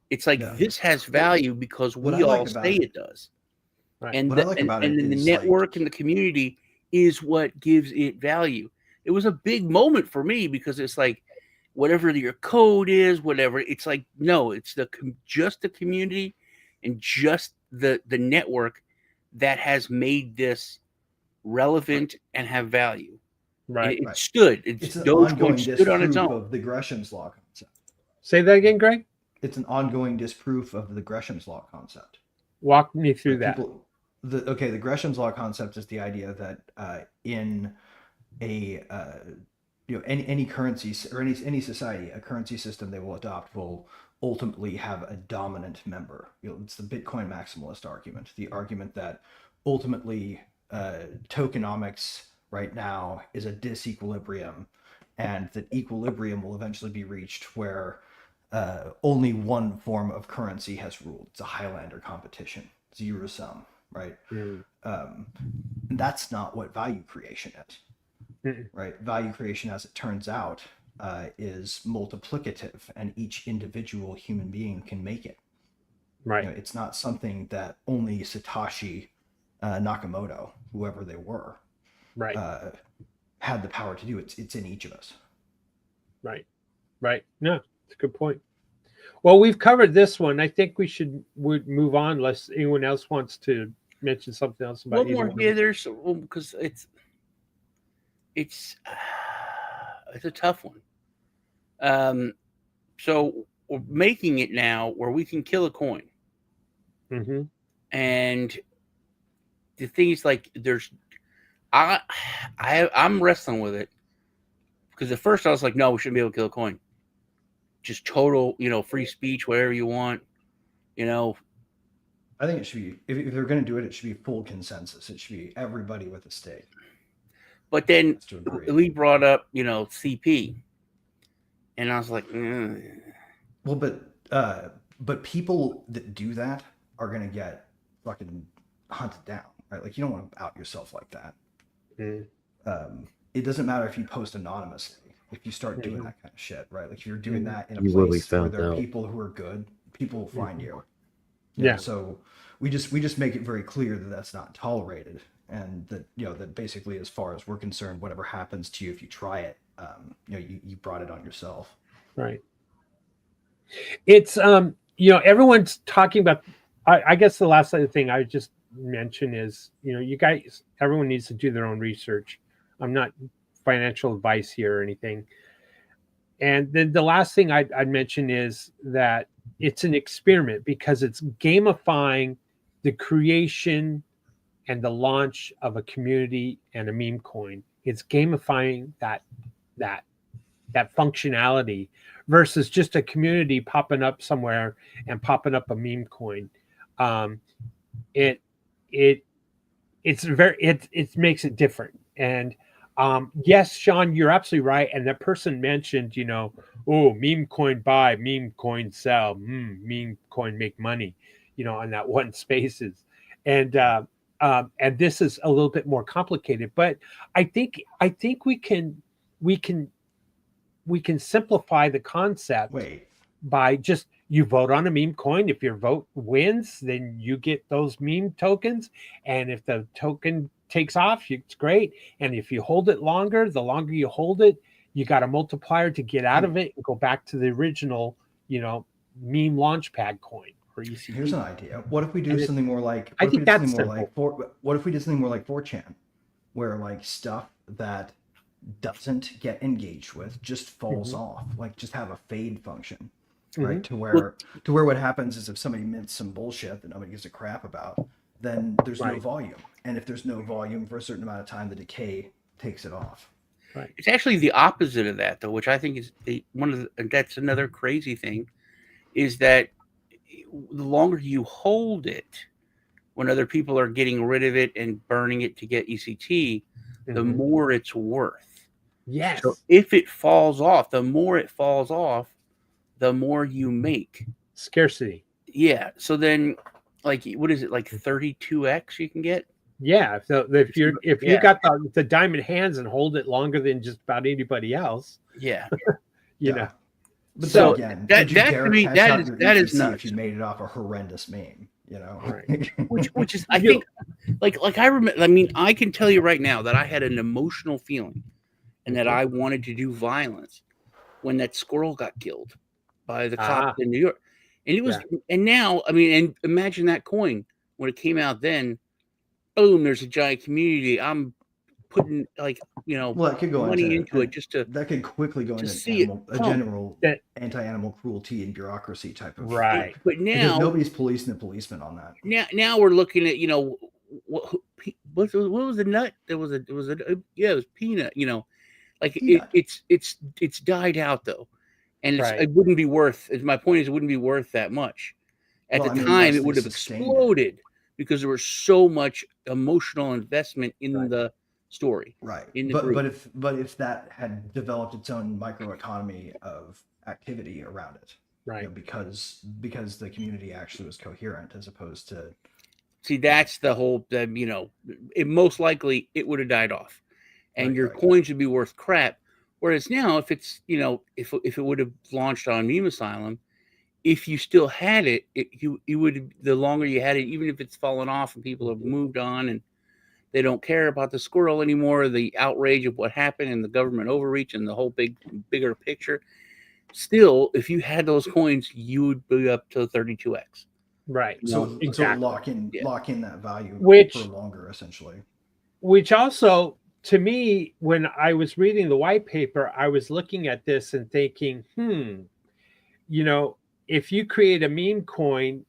Speaker 5: It's like this has value because we all say it does. Right. And the network and the community is what gives it value. It was a big moment for me because it's like whatever your code is, whatever. It's like no, it's just the community and just the network that has made this relevant and have value. Right. It stood.
Speaker 3: It's an ongoing disproof of the Gresham's law concept.
Speaker 2: Say that again, Greg.
Speaker 3: It's an ongoing disproof of the Gresham's law concept.
Speaker 2: Walk me through that.
Speaker 3: The Gresham's law concept is the idea that in a any currency or any society, a currency system they will adopt will ultimately have a dominant member. It's the Bitcoin maximalist argument, the argument that ultimately tokenomics right now is a disequilibrium, and that equilibrium will eventually be reached where only one form of currency has ruled. It's a Highlander competition, zero sum, right? That's not what value creation is, right? Value creation, as it turns out, is multiplicative, and each individual human being can make it.
Speaker 2: Right.
Speaker 3: It's not something that only Satoshi Nakamoto, whoever they were, had the power to do. It's in each of us.
Speaker 2: Right. No, it's a good point. Well, we've covered this one. I think would move on unless anyone else wants to mention something else about
Speaker 5: one more. Yeah, there's because it's a tough one. So we're making it now where we can kill a coin.
Speaker 2: Mm-hmm.
Speaker 5: And the thing is, like, I'm wrestling with it because at first I was like, no, we shouldn't be able to kill a coin. Just total, free speech, whatever you want,
Speaker 3: I think it should be, if they're going to do it, it should be full consensus. It should be everybody with a stake.
Speaker 5: But then we brought up, CP, and I was like,
Speaker 3: well, but people that do that are going to get fucking hunted down, right? Like, you don't want to out yourself like that. It doesn't matter if you post anonymously. If you start doing that kind of shit, right? Like if you're doing that in a place where there are people who are good, people will find you.
Speaker 2: Yeah.
Speaker 3: So we just make it very clear that that's not tolerated, and that that basically, as far as we're concerned, whatever happens to you if you try it, you brought it on yourself.
Speaker 2: Right. It's everyone's talking about. I guess the last other thing I just mention is you guys, everyone needs to do their own research. I'm not financial advice here or anything. And then the last thing I'd mention is that it's an experiment because it's gamifying the creation and the launch of a community and a meme coin. It's gamifying that functionality versus just a community popping up somewhere and popping up a meme coin. It makes it different. And yes, Sean, you're absolutely right. And that person mentioned, meme coin buy, meme coin sell, meme coin make money, on that one Spaces. And this is a little bit more complicated, but I think we can simplify the concept by just, you vote on a meme coin. If your vote wins, then you get those meme tokens. And if the token takes off, it's great. And if you hold it longer, the longer you hold it, you got a multiplier to get out of it and go back to the original, meme launchpad coin or ECT.
Speaker 3: Here's an idea. What if we do something more like?
Speaker 2: I think that's simple.
Speaker 3: What if we did something more like 4chan? where like stuff that doesn't get engaged with just falls off, like just have a fade function, right? To where what happens is if somebody mints some bullshit that nobody gives a crap about, then there's no volume, and if there's no volume for a certain amount of time, the decay takes it off.
Speaker 5: Right. It's actually the opposite of that, though, which I think is that's another crazy thing, is that the longer you hold it, when other people are getting rid of it and burning it to get ECT, the more it's worth.
Speaker 2: Yes.
Speaker 5: So if it falls off, the more it falls off, the more you make.
Speaker 2: Scarcity.
Speaker 5: Yeah. So then, like, what is it, like 32x you can get?
Speaker 2: Yeah. So if you got the diamond hands and hold it longer than just about anybody else.
Speaker 5: Yeah.
Speaker 2: you know.
Speaker 3: But
Speaker 5: so
Speaker 3: again,
Speaker 5: that to me, that is nuts.
Speaker 3: If you made it off a horrendous meme, you know,
Speaker 5: which is, I think, like I remember. I mean, I can tell you right now that I had an emotional feeling, and that I wanted to do violence when that squirrel got killed by the cops in New York, and it was, and now, I mean, and imagine that coin when it came out. Then, boom, there's a giant community. I'm putting, like, you know,
Speaker 3: well, it could go
Speaker 5: money into it just to
Speaker 3: that could quickly go into a general anti-animal cruelty and bureaucracy type of
Speaker 5: But now
Speaker 3: nobody's policing the policeman on that.
Speaker 5: Now we're looking at, you know, what was the nut? It was peanut. You know, like it's died out though, and it wouldn't be worth. My point is, it wouldn't be worth that much. At the time, it would have exploded because there was so much emotional investment in the story,
Speaker 3: right?
Speaker 5: In the
Speaker 3: but if that had developed its own microeconomy of activity around it,
Speaker 2: right?
Speaker 3: You know, because the community actually was coherent as opposed to.
Speaker 5: See, that's the whole. You know, it most likely it would have died off, and your coins would be worth crap. Whereas now, if it's, you know, if it would have launched on Meme Asylum, if you still had it, you would, the longer you had it, even if it's fallen off and people have moved on and they don't care about the squirrel anymore, the outrage of what happened and the government overreach and the whole bigger picture. Still, if you had those coins, you would be up to 32x.
Speaker 2: Right.
Speaker 3: So lock in that value for longer, essentially.
Speaker 2: Which also, to me, when I was reading the white paper, I was looking at this and thinking, you know, if you create a meme coin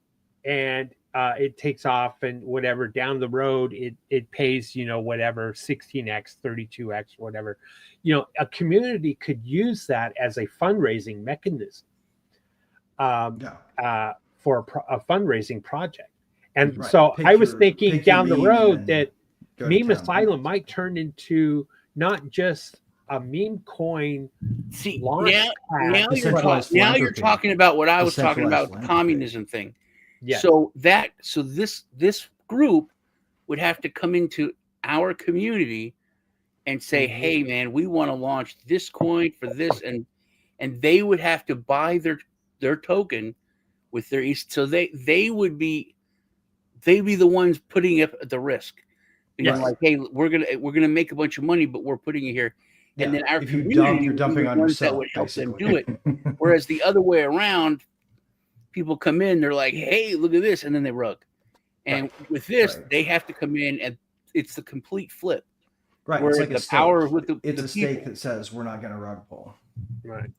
Speaker 2: and it takes off and whatever, down the road, it pays, you know, whatever, 16x, 32x, whatever, you know, a community could use that as a fundraising mechanism for a fundraising project. And so I was thinking down the road that Meme Asylum might turn into not just a meme coin.
Speaker 5: See, now you're talking about what I was talking about, the communism thing. Yeah. So this group would have to come into our community and say, hey man, we want to launch this coin for this, and they would have to buy their token with their so they'd be the ones putting up the risk. Being like, hey, we're gonna make a bunch of money, but we're putting it here. And then our community,
Speaker 3: you're dumping on yourself,
Speaker 5: that would help them do it. Whereas the other way around, people come in, they're like, hey, look at this, and then they rug. And with this, they have to come in, and it's the complete flip.
Speaker 3: Right.
Speaker 5: Where
Speaker 3: it's like
Speaker 5: the power with
Speaker 3: it's a stake that says we're not going to rug pull.
Speaker 2: Right.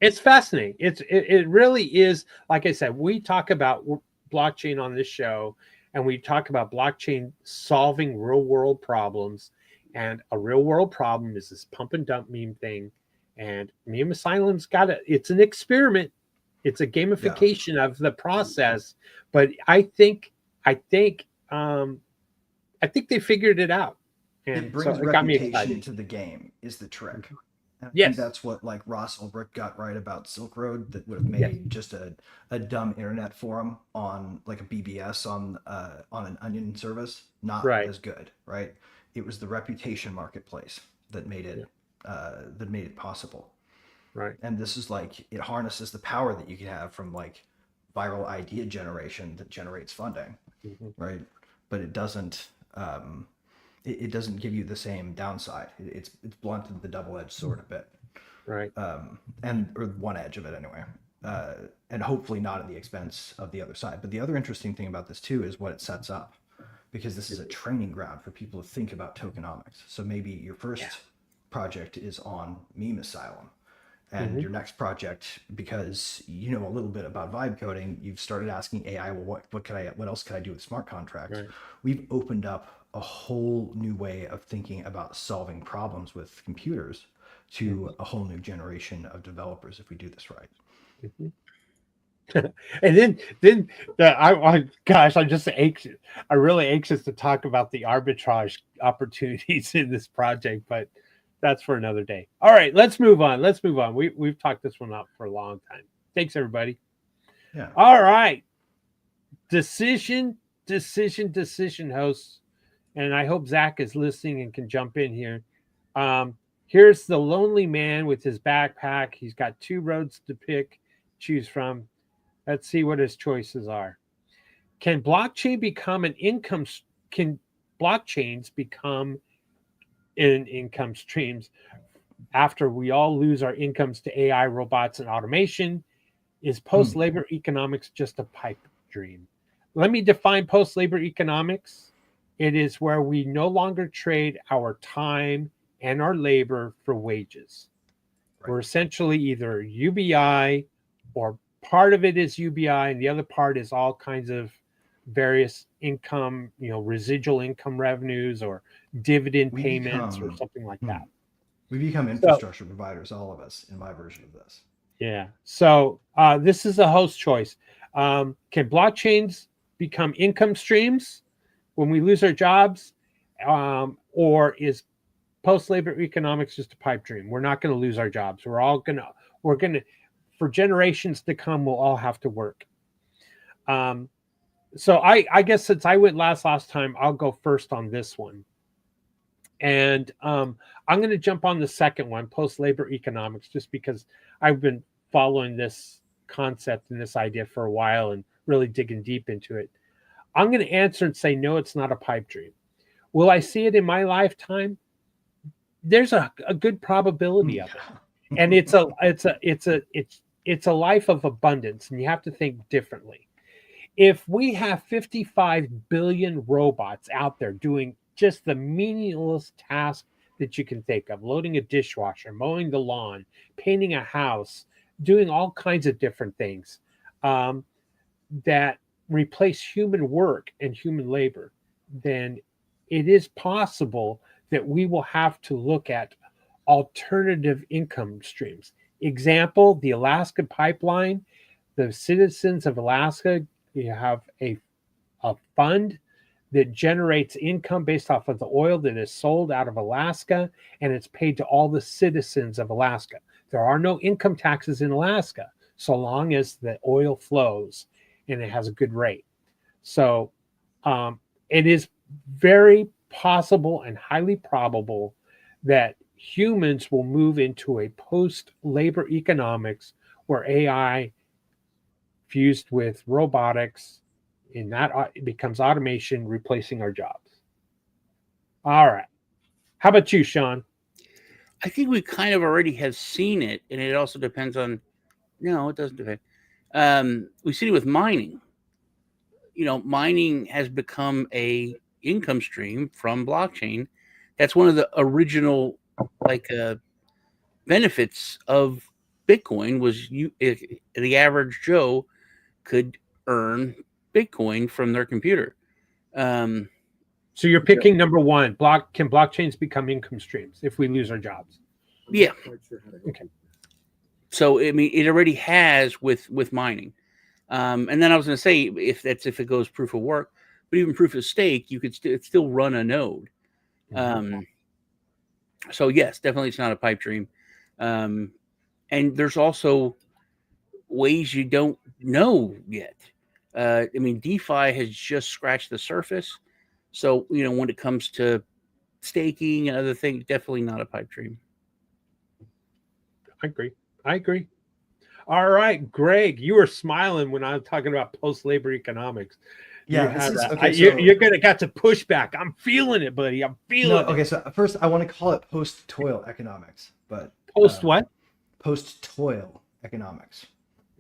Speaker 2: It's fascinating. It really is. Like I said, we talk about blockchain on this show, and we talk about blockchain solving real world problems. And a real world problem is this pump and dump meme thing. And Meme Asylum's it's an experiment. It's a gamification of the process. But I think they figured it out. And
Speaker 3: it brings reputation to the game is the trick.
Speaker 2: Yes.
Speaker 3: That's what like Ross Ulbricht got right about Silk Road, that would have made just a dumb internet forum on like a BBS on an Onion service not as good, right? It was the reputation marketplace that made it possible.
Speaker 2: Right.
Speaker 3: And this is like, it harnesses the power that you can have from like viral idea generation that generates funding, right? But it doesn't it doesn't give you the same downside. It's blunted the double-edged sword a bit,
Speaker 2: right?
Speaker 3: Or one edge of it anyway, and hopefully not at the expense of the other side. But the other interesting thing about this too is what it sets up, because this is a training ground for people to think about tokenomics. So maybe your first project is on meme asylum, and your next project, because you know a little bit about vibe coding, you've started asking AI, well, what else could I do with smart contracts? Right. We've opened up a whole new way of thinking about solving problems with computers to a whole new generation of developers if we do this right.
Speaker 2: And then gosh, I'm just anxious. I'm really anxious to talk about the arbitrage opportunities in this project, but that's for another day. All right, let's move on. We've talked this one out for a long time. Thanks, everybody.
Speaker 3: Yeah.
Speaker 2: All right. Decision, hosts. And I hope Zach is listening and can jump in here. Here's the lonely man with his backpack. He's got 2 roads to choose from. Let's see what his choices are. Can blockchains become income streams after we all lose our incomes to AI, robots, and automation? Is post-labor economics just a pipe dream? Let me define post-labor economics. It is where we no longer trade our time and our labor for wages. Right. We're essentially either UBI, or part of it is UBI and the other part is all kinds of various income, residual income revenues or dividend payments or something like that.
Speaker 3: We become infrastructure providers, all of us, in my version of this.
Speaker 2: Yeah. So this is a host choice. Can blockchains become income streams when we lose our jobs? Or is post-labor economics just a pipe dream? We're not going to lose our jobs. We're going to, for generations to come, we'll all have to work. So I guess since I went last time, I'll go first on this one. And I'm going to jump on the second one, post-labor economics, just because I've been following this concept and this idea for a while and really digging deep into it. I'm going to answer and say, no, it's not a pipe dream. Will I see it in my lifetime? There's a good probability of it. And it's a life of abundance, and you have to think differently. If we have 55 billion robots out there doing just the meaningless task that you can think of, loading a dishwasher, mowing the lawn, painting a house, doing all kinds of different things that replace human work and human labor, then it is possible that we will have to look at alternative income streams. Example, the Alaska pipeline. The citizens of Alaska, you have a fund that generates income based off of the oil that is sold out of Alaska, and it's paid to all the citizens of Alaska. There are no income taxes in Alaska so long as the oil flows and it has a good rate. So it is very possible and highly probable that humans will move into a post-labor economics where AI fused with robotics, and that it becomes automation replacing our jobs. All right. How about you, Sean?
Speaker 5: I think we kind of already have seen it, and it also depends on. No, it doesn't depend. We've seen it with mining. Mining has become a income stream from blockchain. That's one of the original benefits of Bitcoin was the average Joe could earn Bitcoin from their computer.
Speaker 2: So you're picking number one. Can blockchains become income streams if we lose our jobs?
Speaker 5: Yeah.
Speaker 2: Okay. So
Speaker 5: it already has with mining. And then I was going to say if it goes proof of work, but even proof of stake, you could still run a node. So yes, definitely it's not a pipe dream. And there's also ways you don't know yet. DeFi has just scratched the surface. So, when it comes to staking and other things, definitely not a pipe dream.
Speaker 2: I agree. All right, Greg, you were smiling when I was talking about post-labor economics.
Speaker 3: Yeah,
Speaker 2: you're going to got to push back. I'm feeling it, buddy. I'm feeling it.
Speaker 3: Okay, so first I want to call it post-toil economics, but
Speaker 2: post what?
Speaker 3: Post-toil economics.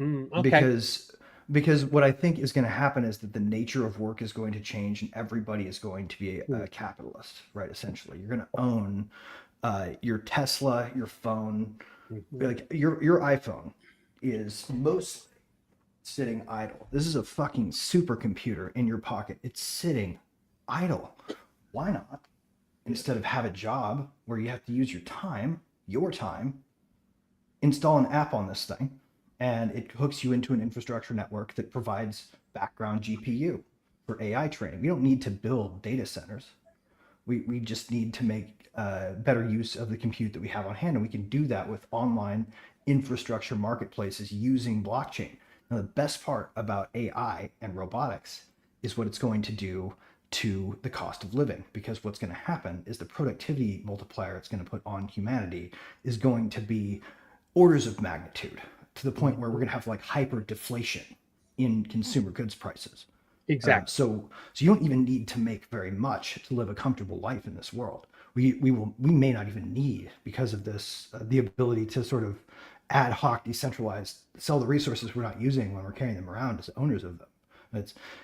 Speaker 2: Okay.
Speaker 3: Because because what I think is going to happen is that the nature of work is going to change, and everybody is going to be a capitalist, right? Essentially, you're going to own your Tesla, your phone, like your iPhone is mostly sitting idle. This is a fucking supercomputer in your pocket. It's sitting idle. Why not? Instead of have a job where you have to use your time, install an app on this thing, and it hooks you into an infrastructure network that provides background GPU for AI training. We don't need to build data centers. We just need to make better use of the compute that we have on hand, and we can do that with online infrastructure marketplaces using blockchain. Now, the best part about AI and robotics is what it's going to do to the cost of living, because what's going to happen is the productivity multiplier it's going to put on humanity is going to be orders of magnitude, to the point where we're going to have like hyper deflation in consumer goods prices.
Speaker 2: Exactly.
Speaker 3: So you don't even need to make very much to live a comfortable life in this world. We may not even need, because of this, the ability to sort of ad hoc, decentralized, sell the resources we're not using when we're carrying them around as owners of them.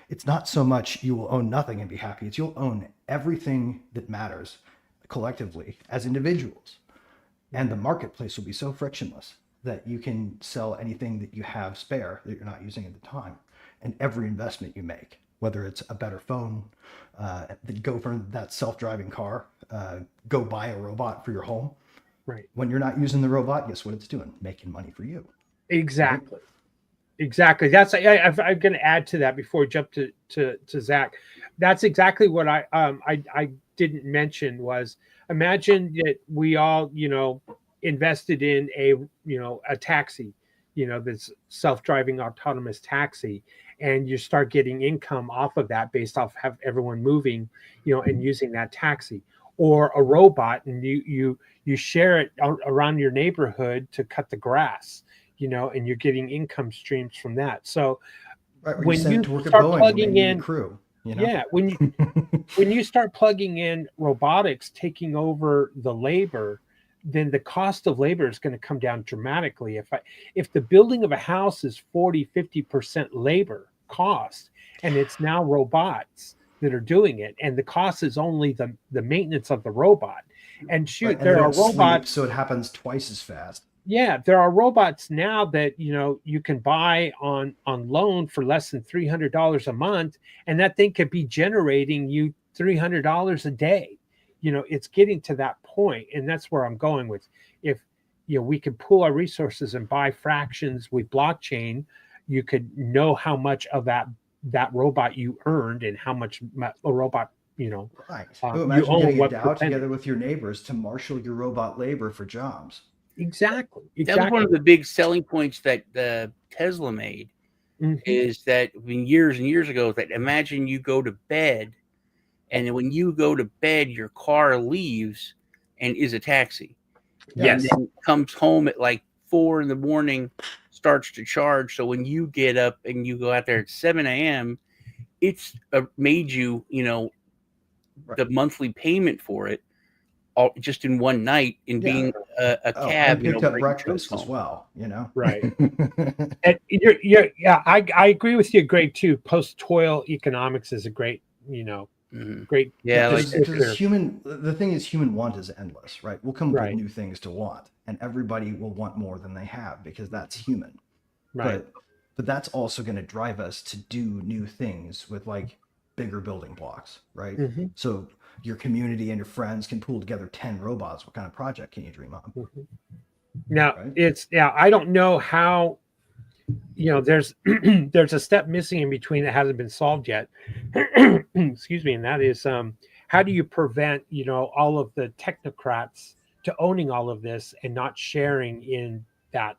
Speaker 3: It's not so much you will own nothing and be happy. It's you'll own everything that matters collectively as individuals, and the marketplace will be so frictionless that you can sell anything that you have spare that you're not using at the time. And every investment you make, whether it's a better phone, go for that self-driving car, go buy a robot for your home.
Speaker 2: Right.
Speaker 3: When you're not using the robot, guess what it's doing? Making money for you.
Speaker 2: Exactly. Right? Exactly. That's I'm going to add to that before we jump to Zach. That's exactly what I didn't mention was, imagine that we all, invested in a taxi, this self-driving autonomous taxi, and you start getting income off of that based off have everyone moving, and using that taxi, or a robot, and you share it around your neighborhood to cut the grass, and you're getting income streams from that. So when you start plugging in
Speaker 3: crew,
Speaker 2: when you start plugging in robotics taking over the labor, then the cost of labor is going to come down dramatically. If the building of a house is 40-50% labor cost, and it's now robots that are doing it, and the cost is only the maintenance of the robot. And shoot, there are robots,
Speaker 3: so it happens twice as fast.
Speaker 2: Yeah, there are robots now that you can buy on loan for less than $300 a month, and that thing could be generating you $300 a day. It's getting to that point, and that's where I'm going with. If we could pool our resources and buy fractions with blockchain, you could know how much of that robot you earned and how much a robot
Speaker 3: right. Imagine
Speaker 2: you own,
Speaker 3: getting a DAO together with your neighbors to marshal your robot labor for jobs.
Speaker 2: Exactly.
Speaker 5: That was one of the big selling points that Tesla made, is that years and years ago, that imagine you go to bed, and when you go to bed, your car leaves and is a taxi.
Speaker 2: Yes.
Speaker 5: And then comes home at like 4 a.m, starts to charge. So when you get up and you go out there at 7 a.m, it's made you, the monthly payment for it all just in one night in being a cab.
Speaker 3: And picked up breakfast as well,
Speaker 2: Right. And I agree with you, Greg, too. Post-toil economics is a great, great.
Speaker 5: Yeah,
Speaker 3: because the thing is, human want is endless, right? We'll come up with new things to want, and everybody will want more than they have, because that's human.
Speaker 2: Right.
Speaker 3: But that's also going to drive us to do new things with like bigger building blocks, right? So your community and your friends can pool together 10 robots. What kind of project can you dream of?
Speaker 2: Now, I don't know how, there's there's a step missing in between that hasn't been solved yet. Excuse me. And that is, how do you prevent, all of the technocrats to owning all of this and not sharing in that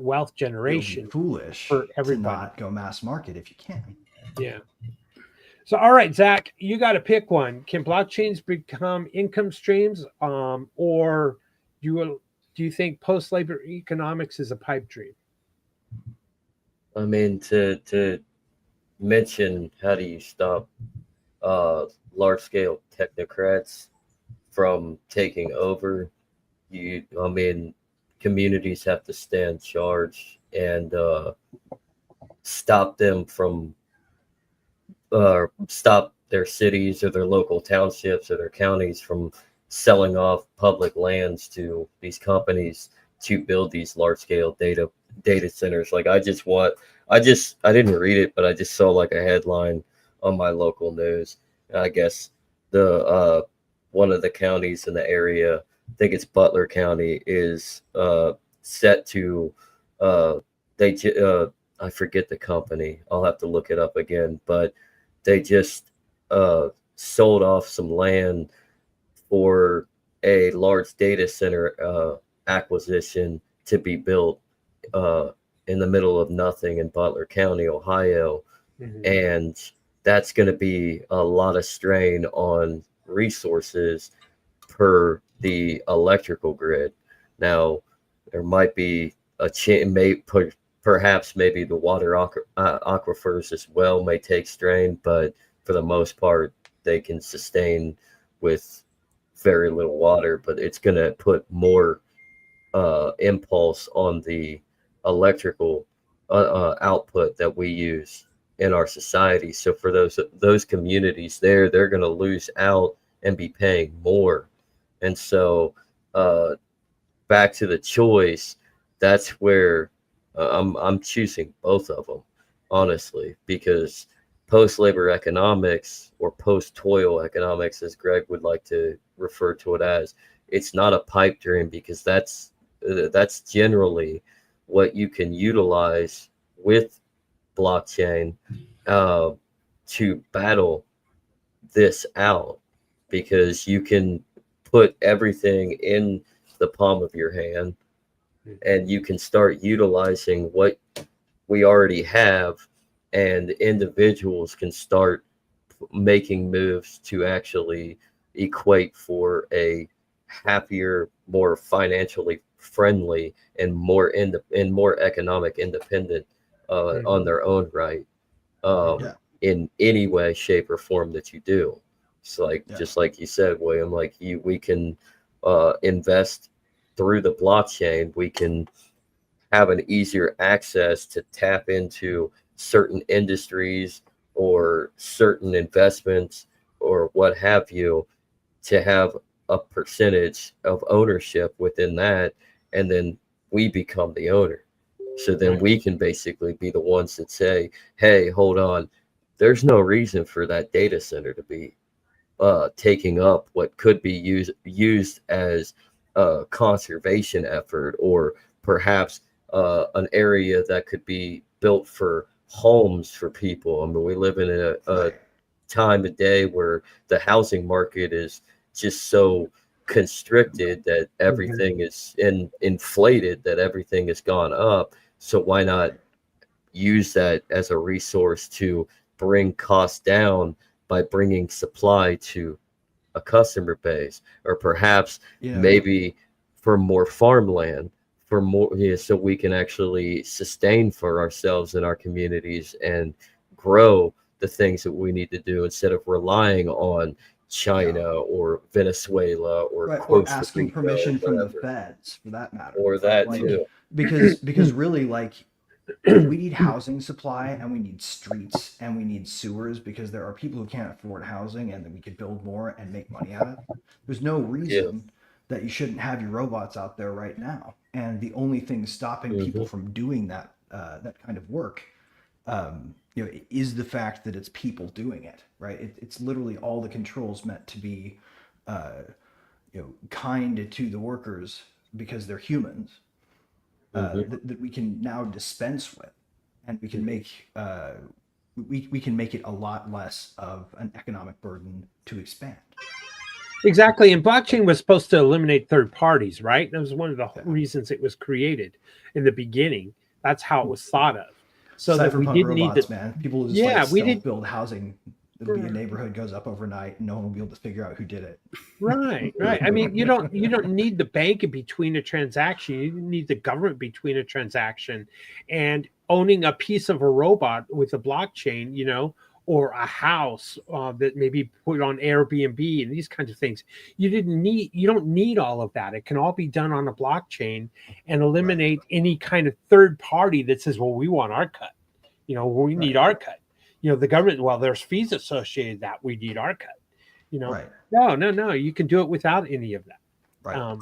Speaker 2: wealth generation?
Speaker 3: It'll be foolish
Speaker 2: for everybody
Speaker 3: to not go mass market if you can.
Speaker 2: Yeah. So, all right, Zach, you got to pick one. Can blockchains become income streams, or do you think post-labor economics is a pipe dream?
Speaker 4: I mean, to mention, how do you stop large-scale technocrats from taking over? Communities have to stand charged and stop them from stop their cities or their local townships or their counties from selling off public lands to these companies to build these large scale data centers. Like I didn't read it, but I just saw like a headline on my local news. I guess the one of the counties in the area, I think it's Butler County, is set to I forget the company. I'll have to look it up again, but they just sold off some land for a large data center acquisition to be built in the middle of nothing in Butler County, Ohio. Mm-hmm. And that's going to be a lot of strain on resources per the electrical grid. Now, there might be a perhaps maybe the water aquifers as well may take strain, but for the most part, they can sustain with very little water. But it's going to put more impulse on the electrical output that we use in our society. So for those communities there, they're going to lose out and be paying more. And so back to the choice, that's where I'm choosing both of them, honestly, because post-labor economics or post-toil economics, as Greg would like to refer to it as, it's not a pipe dream, because that's generally what you can utilize with blockchain to battle this out, because you can put everything in the palm of your hand and you can start utilizing what we already have, and individuals can start making moves to actually equate for a happier, more financially friendly, and more economic independent on their own right, in any way, shape, or form that you do. It's like just like you said, William, like we can invest through the blockchain. We can have an easier access to tap into certain industries or certain investments or what have you, to have a percentage of ownership within that, and then we become the owner. So then we can basically be the ones that say, hey, hold on, there's no reason for that data center to be taking up what could be used as a conservation effort, or perhaps an area that could be built for homes for people. I mean, we live in a time of day where the housing market is just so constricted that everything is inflated, that everything has gone up. So why not use that as a resource to bring costs down by bringing supply to a customer base, or perhaps maybe for more farmland, for more, so we can actually sustain for ourselves and our communities and grow the things that we need to do, instead of relying on China or Venezuela or
Speaker 3: or asking permission from the feds, for that matter,
Speaker 4: or that too.
Speaker 3: Because really, like, we need housing supply, and we need streets, and we need sewers, because there are people who can't afford housing, and then we could build more and make money out of it. There's no reason that you shouldn't have your robots out there right now. And the only thing stopping people from doing that that kind of work, is the fact that it's people doing it, right? It's literally all the controls meant to be, kind to the workers, because they're humans. That we can now dispense with, and we can make we can make it a lot less of an economic burden to expand.
Speaker 2: Exactly. And blockchain was supposed to eliminate third parties, right? That was one of the reasons it was created in the beginning. That's how it was thought of. So that we didn't need to,
Speaker 3: man. People just we didn't build housing. It'll be a neighborhood, goes up overnight, and no one will be able to figure out who did it.
Speaker 2: Right. I mean, you don't need the bank in between a transaction. You need the government between a transaction, and owning a piece of a robot with a blockchain, or a house that maybe put on Airbnb and these kinds of things. You don't need all of that. It can all be done on a blockchain and eliminate any kind of third party that says, well, we want our cut. We need our cut. The government, well, there's fees associated that we need our cut.
Speaker 3: Right.
Speaker 2: No, you can do it without any of that.
Speaker 3: Right.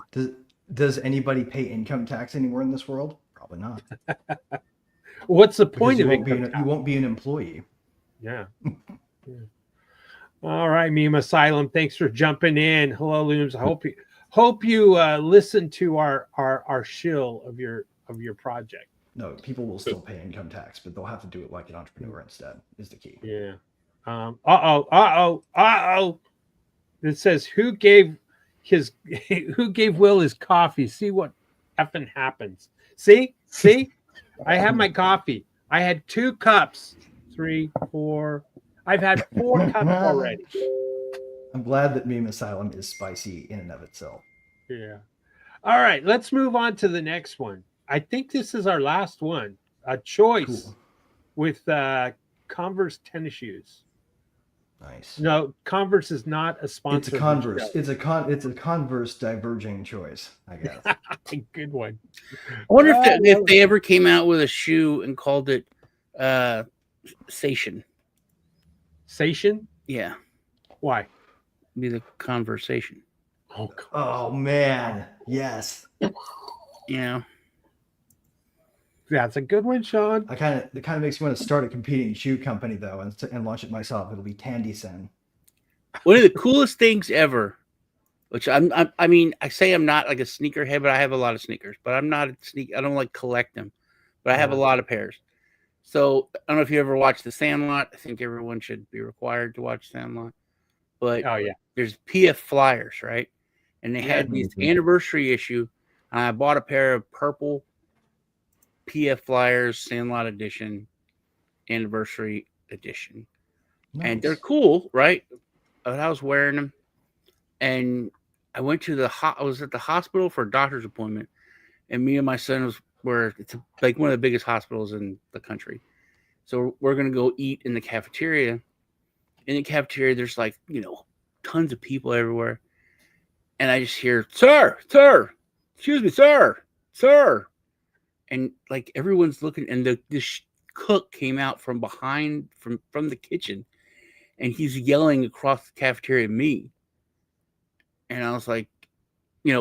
Speaker 3: Does anybody pay income tax anywhere in this world? Probably not.
Speaker 2: What's the point of income tax?
Speaker 3: You won't be an employee.
Speaker 2: Yeah. All right, Meme Asylum. Thanks for jumping in. Hello, Looms. I hope you listen to our shill of your project.
Speaker 3: No, people will still pay income tax, but they'll have to do it like an entrepreneur instead. Is the key.
Speaker 2: Yeah. It says who gave Will his coffee? See what effing happens. See. I have my coffee. I had 2 cups. 3, 4. I've had 4 cups already.
Speaker 3: I'm glad that Meme Asylum is spicy in and of itself.
Speaker 2: Yeah. All right, let's move on to the next one. I think this is our last one. A choice with Converse tennis shoes.
Speaker 3: Nice.
Speaker 2: No, Converse is not a sponsor.
Speaker 3: It's a Converse. It's a Converse diverging choice, I guess.
Speaker 2: Good one.
Speaker 5: I wonder if they ever came out with a shoe and called it Sation.
Speaker 2: Sation?
Speaker 5: Yeah.
Speaker 2: Why?
Speaker 5: Be the conversation.
Speaker 3: Oh man. Yes.
Speaker 5: Yeah.
Speaker 2: That's a good one, Sean.
Speaker 3: It kind of makes me want to start a competing shoe company though, and launch it myself. It'll be Tandy-sen.
Speaker 5: One of the coolest things ever, which I say I'm not like a sneakerhead, but I have a lot of sneakers. But I'm not I don't like collect them, but I have a lot of pairs. So I don't know if you ever watched The Sandlot. I think everyone should be required to watch Sandlot. But there's PF Flyers, right? And they had this anniversary issue. And I bought a pair of purple PF Flyers Sandlot edition, anniversary edition. Nice. And they're cool, right? But I was wearing them. And I went to I was at the hospital for a doctor's appointment. And me and my son it's like one of the biggest hospitals in the country. So we're going to go eat in the cafeteria. In the cafeteria, there's tons of people everywhere. And I just hear, sir, excuse me, sir. And everyone's looking, and this cook came out from behind, from the kitchen. And he's yelling across the cafeteria at me. And I was like,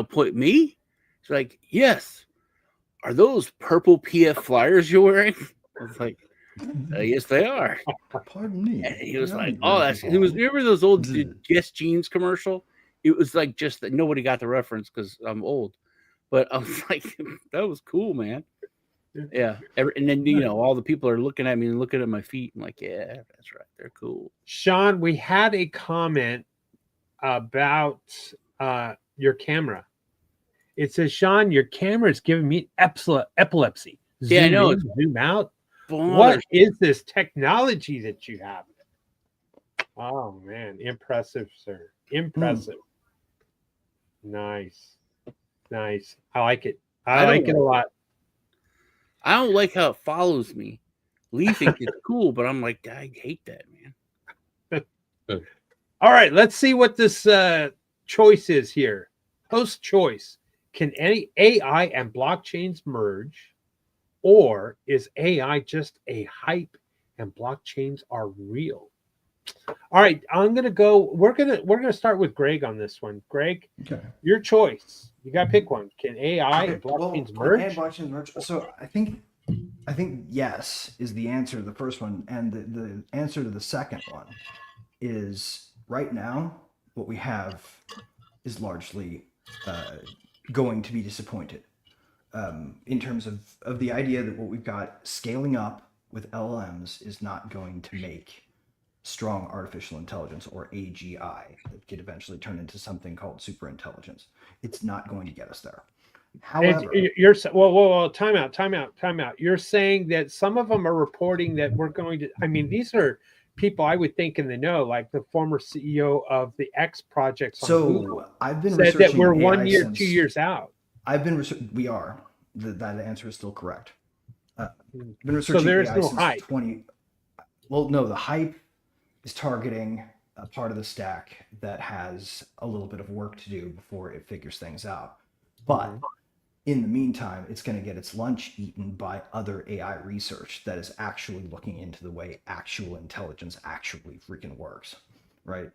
Speaker 5: put me? He's like, yes. Are those purple PF Flyers you're wearing? I was like, yes, they are.
Speaker 3: Pardon me.
Speaker 5: And he was like, remember those old Guess Jeans commercial? It was like just that nobody got the reference because I'm old. But I was like, that was cool, man. Yeah. And then, all the people are looking at me and looking at my feet. I'm like, yeah, that's right. They're cool.
Speaker 2: Sean, we had a comment about your camera. It says, Sean, your camera is giving me epilepsy. Zoom
Speaker 5: I know.
Speaker 2: In, zoom out. What is this technology that you have? Oh, man. Impressive, sir. Impressive. Nice. I like it. I like it a lot.
Speaker 5: I don't like how it follows me. Lee thinks it's cool, but I'm like, I hate that, man.
Speaker 2: All right. Let's see what this choice is here. Host choice. Can any AI and blockchains merge, or is AI just a hype and blockchains are real? All right, I'm gonna go. We're gonna start with Greg on this one. Greg, your choice. You gotta pick one. Can AI and blockchains merge?
Speaker 3: And blockchains merge. So I think yes is the answer to the first one, and the answer to the second one is right now what we have is largely going to be disappointed in terms of the idea that what we've got scaling up with LLMs is not going to make strong artificial intelligence, or AGI, that could eventually turn into something called superintelligence. It's not going to get us there. However,
Speaker 2: time out. You're saying that some of them are reporting that we're going to, these are people I would think in the know, like the former CEO of the X projects on Google.
Speaker 3: I've been
Speaker 2: said that we're 1 year, 2 years out.
Speaker 3: We are. That answer is still correct. I've been researching
Speaker 2: so there's
Speaker 3: AI
Speaker 2: no
Speaker 3: since
Speaker 2: hype.
Speaker 3: Well, no, the hype is targeting a part of the stack that has a little bit of work to do before it figures things out. But in the meantime, it's going to get its lunch eaten by other AI research that is actually looking into the way actual intelligence actually freaking works, right?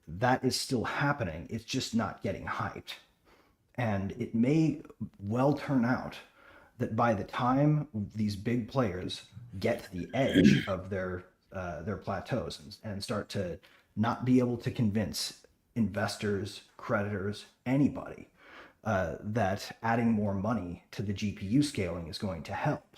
Speaker 3: That is still happening. It's just not getting hyped. And it may well turn out that by the time these big players get to the edge of their plateaus and start to not be able to convince investors, creditors, anybody that adding more money to the GPU scaling is going to help,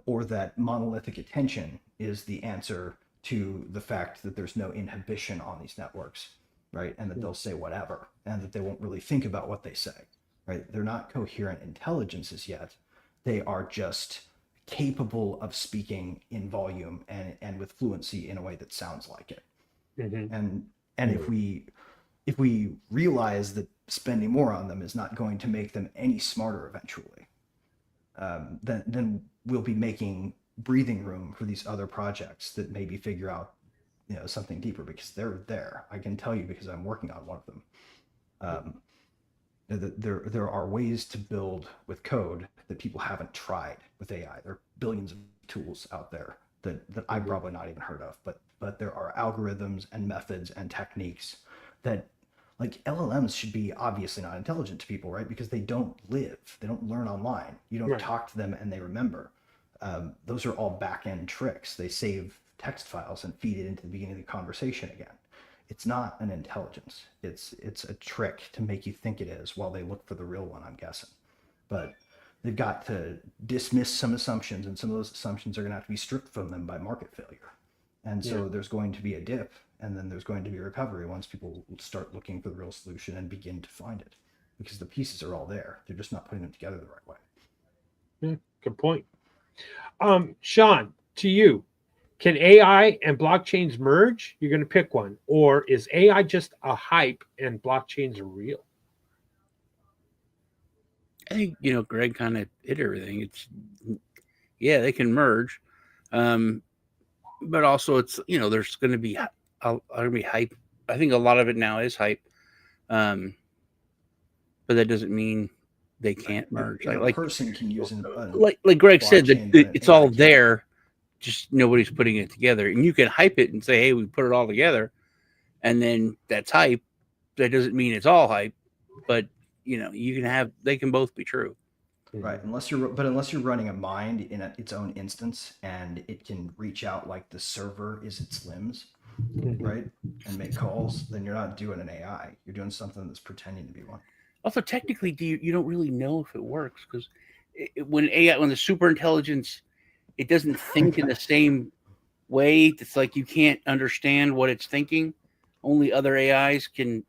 Speaker 3: or that monolithic attention is the answer to the fact that there's no inhibition on these networks, right? And that they'll say whatever, and that they won't really think about what they say, right? They're not coherent intelligences yet. They are just capable of speaking in volume and with fluency in a way that sounds like it. And if we realize that spending more on them is not going to make them any smarter eventually, then we'll be making breathing room for these other projects that maybe figure out, something deeper, because they're there. I can tell you because I'm working on one of them. There are ways to build with code that people haven't tried with AI. There are billions of tools out there that I've probably not even heard of, but there are algorithms and methods and techniques that, like, LLMs should be obviously not intelligent to people, right? Because they don't learn online. You don't talk to them and they remember. Those are all back-end tricks. They save text files and feed it into the beginning of the conversation again. It's not an intelligence. It's a trick to make you think it is while they look for the real one, I'm guessing. But they've got to dismiss some assumptions, and some of those assumptions are going to have to be stripped from them by market failure. And so there's going to be a dip, and then there's going to be a recovery once people start looking for the real solution and begin to find it, because the pieces are all there. They're just not putting them together the right way.
Speaker 2: Yeah, good point. Sean, to you, can AI and blockchains merge? You're going to pick one. Or is AI just a hype and blockchains are real?
Speaker 5: I think, Greg kind of hit everything. They can merge. But also it's, there's going to be hype. I think a lot of it now is hype. But that doesn't mean they can't merge.
Speaker 3: A person can use
Speaker 5: like Greg said, that it's all there, just nobody's putting it together. And you can hype it and say, hey, we put it all together, and then that's hype. That doesn't mean it's all hype, but they can both be true.
Speaker 3: Right, unless you're running a mind in its own instance, and it can reach out like the server is its limbs, right, and make calls, then you're not doing an AI. You're doing something that's pretending to be one.
Speaker 5: Also, technically, you don't really know if it works, because when the super intelligence, it doesn't think in the same way. It's like you can't understand what it's thinking. Only other AIs can.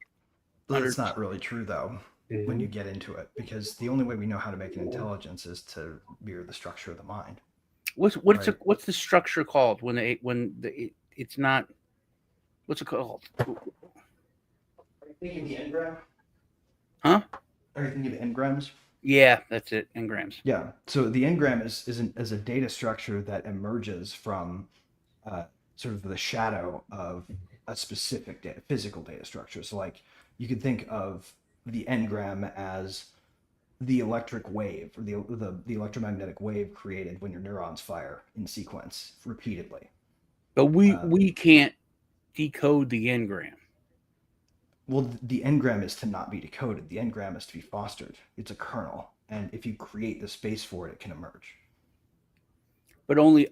Speaker 3: That's not really true, though. When you get into it, because the only way we know how to make an intelligence is to mirror the structure of the mind.
Speaker 5: What's the structure called it's not? What's it called?
Speaker 3: Are you thinking the engram?
Speaker 5: Huh?
Speaker 3: Are you thinking of engrams?
Speaker 5: Yeah, that's it. Engrams.
Speaker 3: Yeah. So the engram is a data structure that emerges from sort of the shadow of a specific physical data structure. So, like, you could think of the engram as the electric wave, or the electromagnetic wave created when your neurons fire in sequence repeatedly.
Speaker 5: But we can't decode the engram.
Speaker 3: Well, the engram is to not be decoded. The engram is to be fostered. It's a kernel, and if you create the space for it, it can emerge.
Speaker 5: But only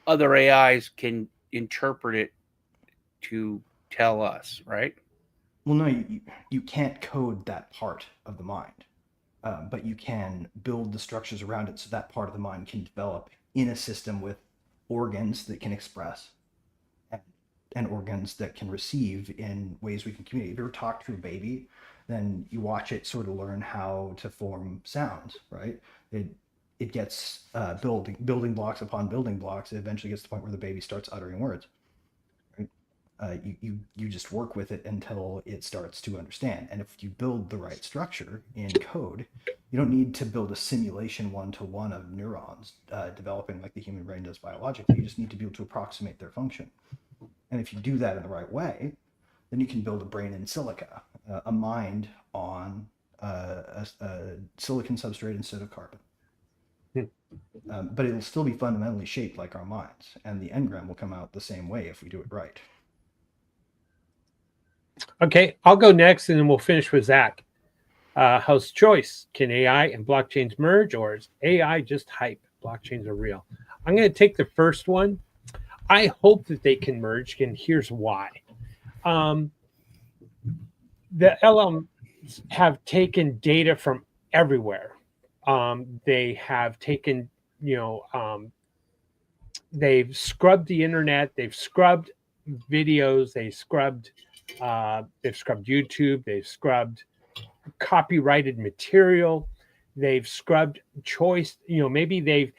Speaker 5: other AIs can interpret it to tell us, right?
Speaker 3: Well, no, you can't code that part of the mind, but you can build the structures around it so that part of the mind can develop in a system with organs that can express and organs that can receive in ways we can communicate. If you ever talk to a baby, then you watch it sort of learn how to form sounds, right? It gets building blocks upon building blocks. It eventually gets to the point where the baby starts uttering words. You just work with it until it starts to understand. And if you build the right structure in code, you don't need to build a simulation one-to-one of neurons developing like the human brain does biologically. You just need to be able to approximate their function. And if you do that in the right way, then you can build a brain in silica, a mind on a silicon substrate instead of carbon.
Speaker 2: Hmm.
Speaker 3: But it'll still be fundamentally shaped like our minds, and the engram will come out the same way if we do it right.
Speaker 2: Okay, I'll go next, and then we'll finish with Zach. Host choice: can AI and blockchains merge, or is AI just hype? Blockchains are real. I'm going to take the first one. I hope that they can merge, and here's why. The LLMs have taken data from everywhere. They have taken, they've scrubbed the internet, they've scrubbed videos, they've scrubbed YouTube, they've scrubbed copyrighted material, they've scrubbed choice. Maybe they've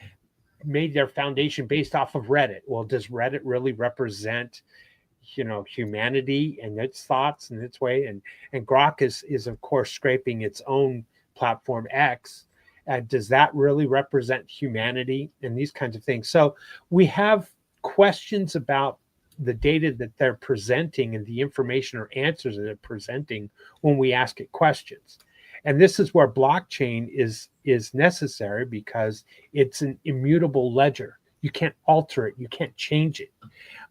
Speaker 2: made their foundation based off of Reddit. Well, does Reddit really represent humanity and its thoughts and its way? And Grok is of course scraping its own platform X. Does that really represent humanity and these kinds of things? So we have questions about the data that they're presenting and the information or answers that they're presenting when we ask it questions. And this is where blockchain is necessary, because it's an immutable ledger. You can't alter it. You can't change it.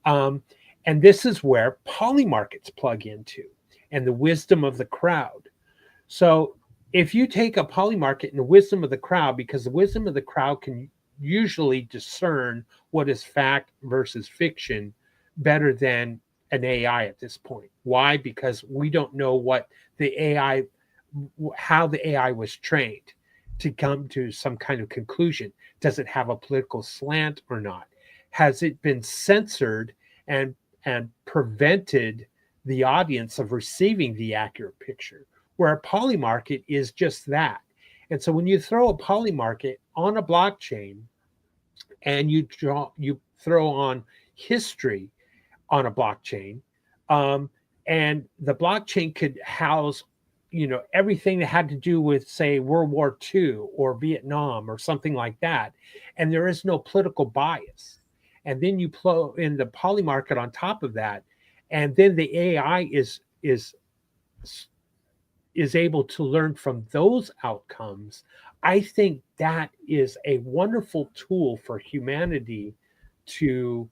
Speaker 2: And this is where polymarkets plug into, and the wisdom of the crowd. So if you take a polymarket and the wisdom of the crowd, because the wisdom of the crowd can usually discern what is fact versus fiction better than an AI at this point. Why? Because we don't know how the AI was trained to come to some kind of conclusion. Does it have a political slant or not? Has it been censored and prevented the audience of receiving the accurate picture? Where a polymarket is just that. And so when you throw a polymarket on a blockchain and you throw on history on a blockchain, and the blockchain could house everything that had to do with, say, World War II or Vietnam or something like that, and there is no political bias. And then you plug in the polymarket on top of that, and then the AI is able to learn from those outcomes. I think that is a wonderful tool for humanity to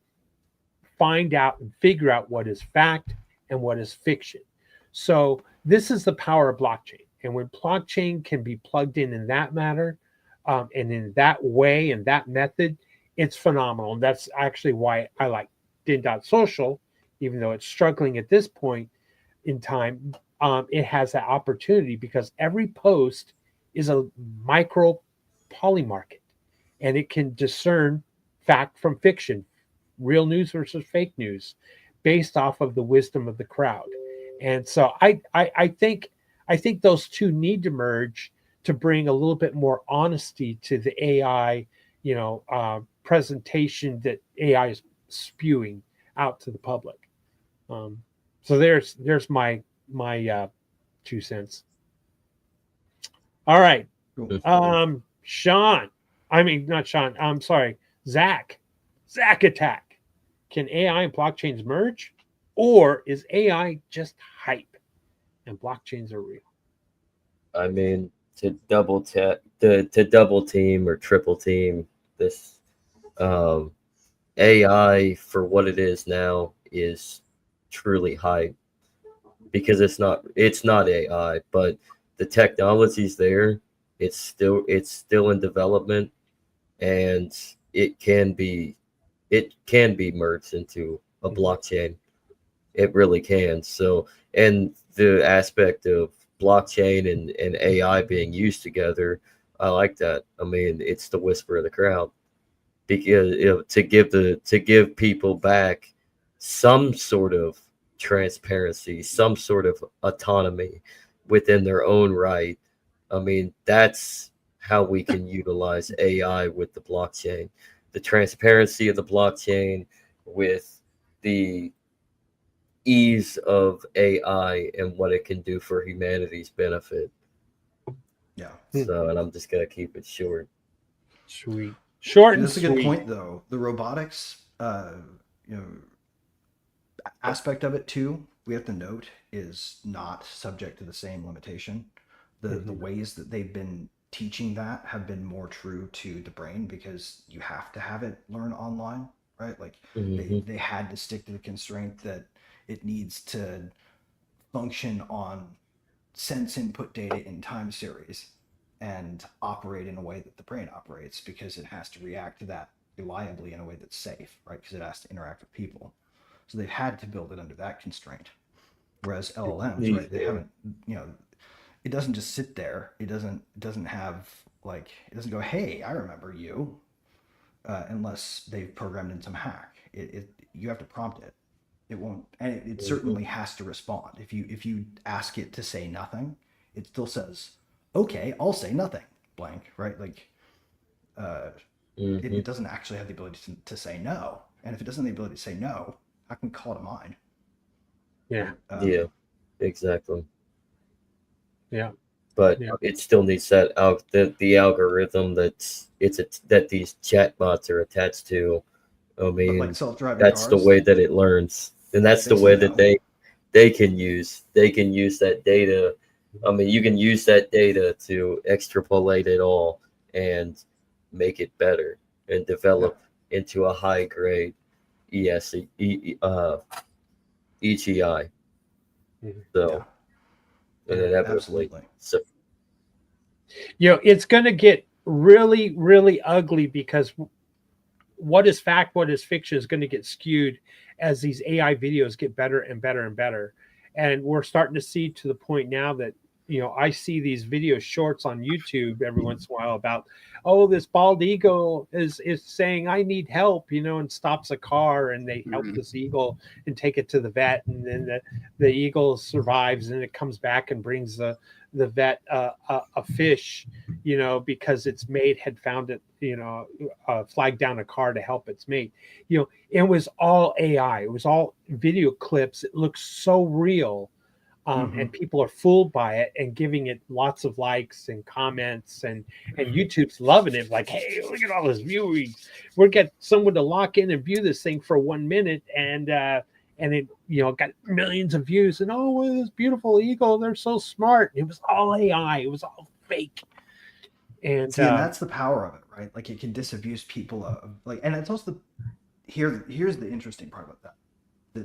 Speaker 2: find out and figure out what is fact and what is fiction. So this is the power of blockchain. And when blockchain can be plugged in that manner, and in that way and that method, it's phenomenal. And that's actually why I like Den.Social, even though it's struggling at this point in time. It has that opportunity because every post is a micro polymarket, and it can discern fact from fiction, real news versus fake news, based off of the wisdom of the crowd. And so I think those two need to merge to bring a little bit more honesty to the AI, presentation that AI is spewing out to the public. So there's my 2 cents. All right. Sean. I mean, not Sean. I'm sorry. Zach Attack. Can AI and blockchains merge? Or is AI just hype and blockchains are real?
Speaker 4: I mean, to double team or triple team this AI for what it is now is truly hype, because it's not AI, but the technology's there. It's still in development, and it can be merged into a blockchain. It really can. So, and the aspect of blockchain and AI being used together, I like that. I mean, it's the whisper of the crowd, because to give people back some sort of transparency, some sort of autonomy within their own right. I mean, that's how we can utilize AI with the blockchain, the transparency of the blockchain with the ease of AI and what it can do for humanity's benefit.
Speaker 3: Yeah.
Speaker 4: So, and I'm just going to keep it short.
Speaker 2: Sweet. Short and
Speaker 3: that's
Speaker 2: sweet.
Speaker 3: A good point, though. The robotics, aspect of it too, we have to note, is not subject to the same limitation. The ways that they've been teaching that have been more true to the brain, because you have to have it learn online, right? Like they had to stick to the constraint that it needs to function on sense input data in time series and operate in a way that the brain operates, because it has to react to that reliably in a way that's safe, right? Because it has to interact with people. So they've had to build it under that constraint. Whereas LLMs, right, they haven't, it doesn't just sit there. It doesn't have, like, it doesn't go, hey, I remember you, unless they've programmed in some hack. You have to prompt it. It won't, and it certainly has to respond. If you ask it to say nothing, it still says, okay, I'll say nothing, blank, right? Like, it doesn't actually have the ability to say no. And if it doesn't have the ability to say no, how can we call it mine?
Speaker 2: Yeah.
Speaker 4: Yeah, exactly.
Speaker 2: Yeah.
Speaker 4: But it still needs that the algorithm that these chatbots are attached to. I mean,
Speaker 3: like self-driving
Speaker 4: that's
Speaker 3: cars,
Speaker 4: the way that it learns, and that's the way that they can use that data. I mean, you can use that data to extrapolate it all and make it better and develop into a high grade EGI. So, and inevitably, so
Speaker 2: it's going to get really, really ugly, because what is fact, what is fiction is going to get skewed as these AI videos get better and better and better. And we're starting to see to the point now that, I see these video shorts on YouTube every once in a while about, this bald eagle is saying I need help, and stops a car, and they help this eagle and take it to the vet, and then the eagle survives, and it comes back and brings the vet a fish, because its mate had found it, flagged down a car to help its mate. It was all AI. It was all video clips. It looks so real. And people are fooled by it and giving it lots of likes and comments, and YouTube's loving it. Like, hey, look at all this viewing. We'll get someone to lock in and view this thing for 1 minute, and it got millions of views. And this beautiful eagle, they're so smart. It was all AI. It was all fake. And
Speaker 3: see, and that's the power of it, right? Like, it can disabuse people of, like, and it's also here's the interesting part about that.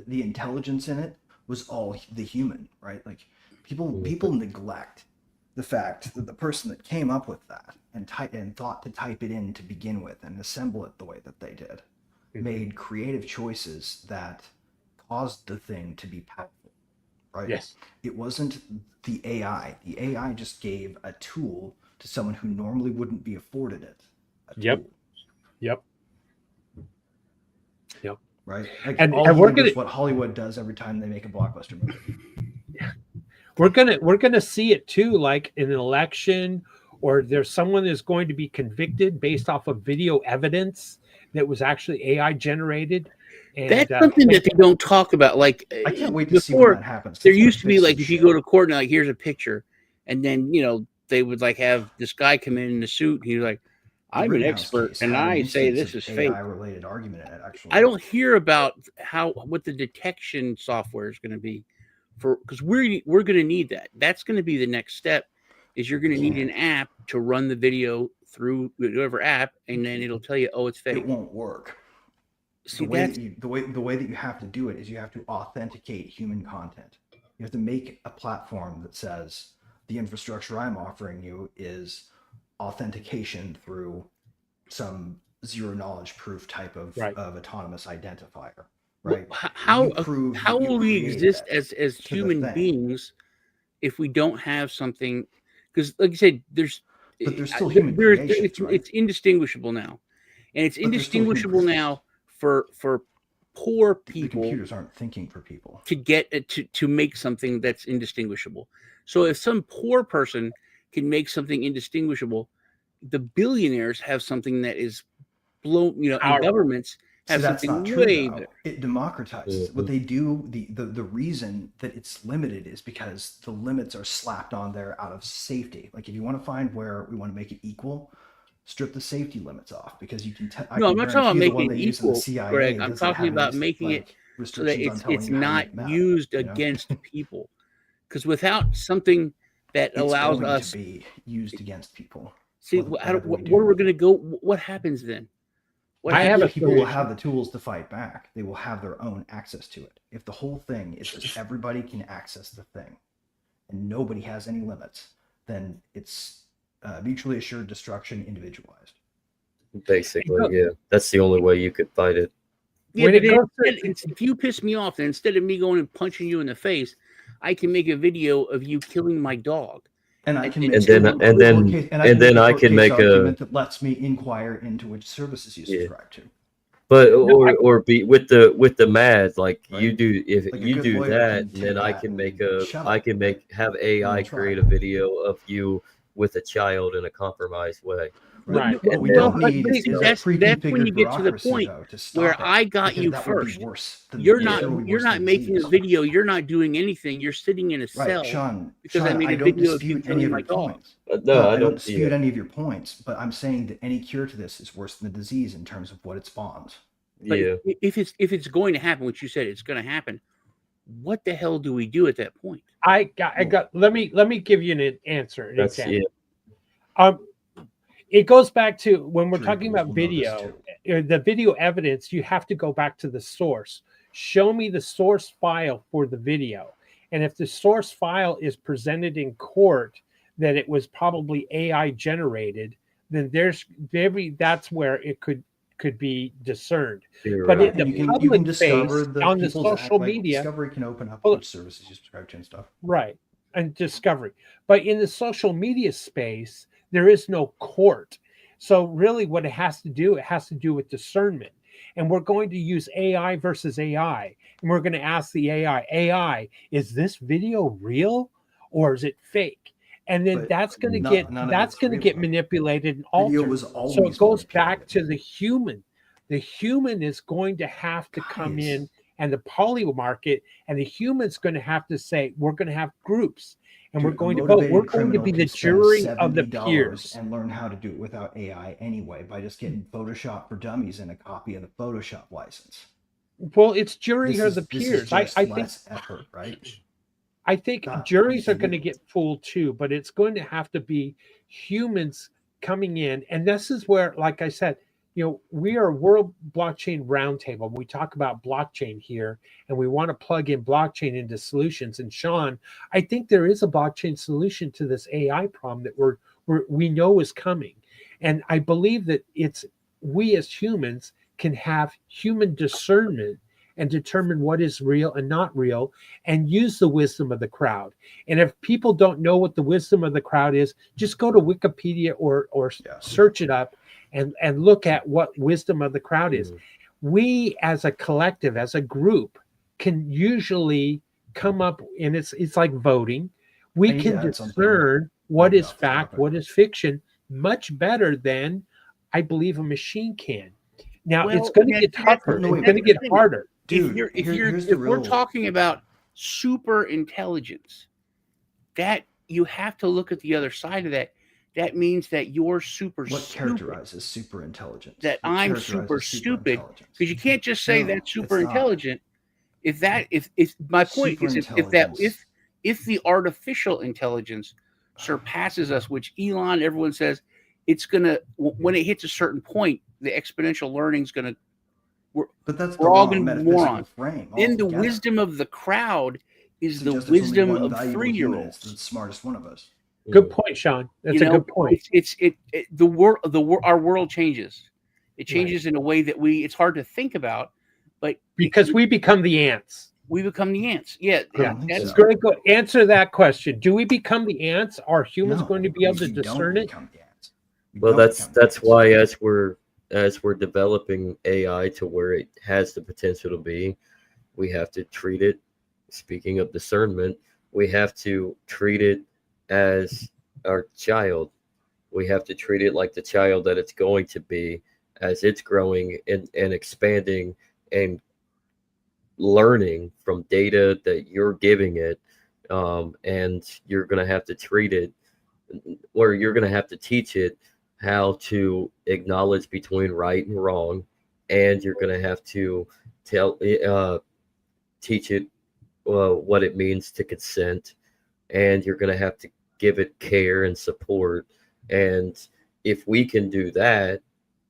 Speaker 3: The intelligence in it was all the human, right? Like, people neglect the fact that the person that came up with that and thought to type it in to begin with and assemble it the way that they did made creative choices that caused the thing to be powerful, right?
Speaker 2: Yes.
Speaker 3: It wasn't the AI. The AI just gave a tool to someone who normally wouldn't be afforded it.
Speaker 2: Yep.
Speaker 3: Right, like,
Speaker 2: and
Speaker 3: all
Speaker 2: we're gonna,
Speaker 3: what Hollywood does every time they make a blockbuster movie.
Speaker 2: We're gonna see it too, like in an election, or there's someone that's going to be convicted based off of video evidence that was actually AI generated. And
Speaker 5: that's something that they don't talk about. Like,
Speaker 3: I can't wait to see when that happens.
Speaker 5: There used to be, like, if you go to court and, like, here's a picture, and then they would, like, have this guy come in a suit. And he's like, I'm an expert, and I say this is fake.
Speaker 3: AI-related argument, actually.
Speaker 5: I don't hear about what the detection software is going to be because we're going to need that. That's going to be the next step. Is you're going to need an app to run the video through whatever app, and then it'll tell you, it's fake.
Speaker 3: It won't work. See, the way that you have to do it is you have to authenticate human content. You have to make a platform that says the infrastructure I'm offering you is authentication through some zero knowledge proof type of autonomous identifier, right?
Speaker 5: How will we exist as human beings if we don't have something? Because, like you said, there's
Speaker 3: still human creations, right?
Speaker 5: It's indistinguishable now, and it's indistinguishable now for poor people.
Speaker 3: The computers aren't thinking for people
Speaker 5: to get it to make something that's indistinguishable. So if some poor person can make something indistinguishable, the billionaires have something that is blown, and governments have something way better.
Speaker 3: It democratizes what they do. The reason that it's limited is because the limits are slapped on there out of safety. Like, if you want to find where we want to make it equal, strip the safety limits off, because you can
Speaker 5: no, I'm not talking about making it equal, Greg. I'm talking about making it so that it's not used against people. Because without something that allows us
Speaker 3: to be used against people.
Speaker 5: See, what are we going to go? What happens then?
Speaker 3: People will have the tools to fight back. They will have their own access to it. If the whole thing is that everybody can access the thing and nobody has any limits, then it's mutually assured destruction, individualized.
Speaker 4: Basically, yeah. That's the only way you could fight it.
Speaker 5: Yeah, if you piss me off, then instead of me going and punching you in the face, I can make a video of you killing my dog.
Speaker 3: And I can
Speaker 4: then I can make a
Speaker 3: that lets me inquire into which services you subscribe to.
Speaker 4: But or be with the mad like right. You do if like you do that, then I can have AI create a video of you with a child in a compromised way.
Speaker 2: Right.
Speaker 3: What we don't need is
Speaker 5: that's when you get to the point where I got you first. You're not making a video. You're not doing anything. You're sitting in a cell.
Speaker 3: Right, Sean,
Speaker 5: I made a video of you killing my dog.
Speaker 3: No, I don't dispute any of your points, but I'm saying that any cure to this is worse than the disease in terms of what it spawns.
Speaker 5: But if it's going to happen, which you said it's going to happen, what the hell do we do at that point?
Speaker 2: I got. Let me give you an answer. An example. It goes back to when we're talking about video, the video evidence, you have to go back to the source. Show me the source file for the video. And if the source file is presented in court that it was probably AI generated, then that's where it could be discerned. But in the public space, on the social media,
Speaker 3: Discovery can open up which services you subscribe to and stuff.
Speaker 2: Right, and Discovery. But in the social media space, there is no court. So really what it has to do with discernment. And we're going to use AI versus AI. And we're going to ask the AI, is this video real or is it fake? And then that's going to get manipulated and altered. So it goes back to the human. The human is going to have to come in and the poly market, and the human's going to have to say, we're going to have groups. And we're going to vote. We're going to be the jury of the peers.
Speaker 3: And learn how to do it without AI anyway, by just getting Photoshop for Dummies and a copy of the Photoshop license.
Speaker 2: Well, it's jury of the peers. I think
Speaker 3: less effort, right?
Speaker 2: I think juries are going to get fooled too, but it's going to have to be humans coming in. And this is where, like I said, we are a World Blockchain Roundtable. We talk about blockchain here, and we want to plug in blockchain into solutions. And Sean, I think there is a blockchain solution to this AI problem that we know is coming. And I believe that we as humans can have human discernment and determine what is real and not real, and use the wisdom of the crowd. And if people don't know what the wisdom of the crowd is, just go to Wikipedia or search it up and look at what wisdom of the crowd is. We as a collective, as a group, can usually come up, and it's like voting. We can discern what is fact, what is fiction, much better than I believe a machine can. Now it's going to get tougher. It's going to get harder.
Speaker 5: Dude, if we're talking about super intelligence, that you have to look at the other side of that. That means that you're super
Speaker 3: stupid. What characterizes super intelligence?
Speaker 5: That I'm super stupid, because you can't just say that's super intelligent. If my point is if the artificial intelligence surpasses us, which everyone says it's gonna, when it hits a certain point, the exponential learning is gonna. We're all going to be morons. Then the wisdom of the crowd is the wisdom of 3-year-olds.
Speaker 3: The smartest one of us.
Speaker 2: Good point, Sean. That's a good point.
Speaker 5: Our world changes. It changes in a way that it's hard to think about, but
Speaker 2: because we become the ants.
Speaker 5: We become the ants. Yeah.
Speaker 2: That's great. Go answer that question. Do we become the ants? Are humans going to be able to discern it?
Speaker 4: Well, that's why as we're developing AI to where it has the potential to be, we have to treat it, speaking of discernment, we have to treat it as our child. We have to treat it like the child that it's going to be as it's growing and expanding and learning from data that you're giving it. And you're going to have to treat it, or you're going to have to teach it how to acknowledge between right and wrong, and you're going to have to teach it what it means to consent, and you're going to have to give it care and support. And if we can do that,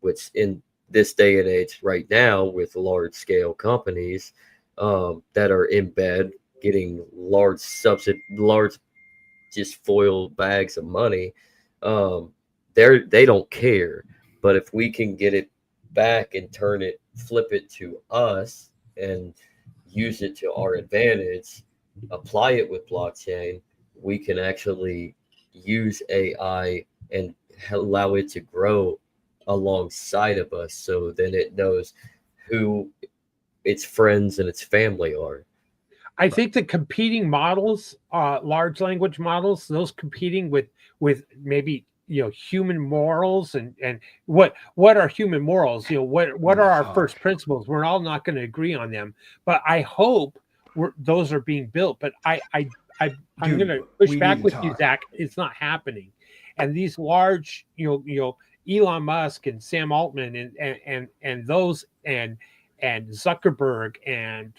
Speaker 4: which in this day and age right now with large scale companies that are in bed getting large just foil bags of money, they don't care. But if we can get it back and flip it to us and use it to our advantage, apply it with blockchain, we can actually use AI and allow it to grow alongside of us, so then it knows who its friends and its family are.
Speaker 2: I think the competing models, large language models, those competing with maybe human morals and what are human morals? What are our first principles? We're all not going to agree on them, but I hope those are being built. But I'm going to push back with you, Zach. It's not happening, and these large, Elon Musk and Sam Altman and those and Zuckerberg and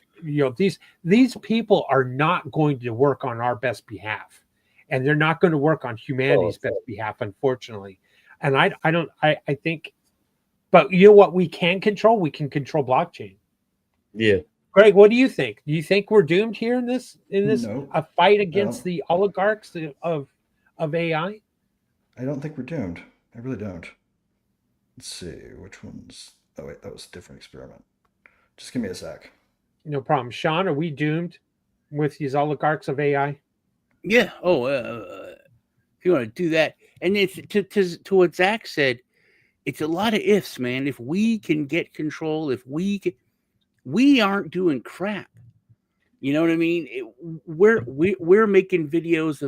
Speaker 2: these people are not going to work on our best behalf, and they're not going to work on humanity's best behalf, unfortunately. And I think, but you know what we can control? We can control blockchain.
Speaker 4: Yeah.
Speaker 2: Greg, what do you think? Do you think we're doomed here in this
Speaker 3: No,
Speaker 2: a fight against the oligarchs of AI?
Speaker 3: I don't think we're doomed. I really don't. Let's see which ones. Oh wait, that was a different experiment. Just give me a sec.
Speaker 2: No problem. Sean, are we doomed with these oligarchs of AI?
Speaker 5: Yeah. Oh, if you want to do that, and it's to what Zach said, it's a lot of ifs, man. If we can get control, we aren't doing crap. You know what I mean? We're making videos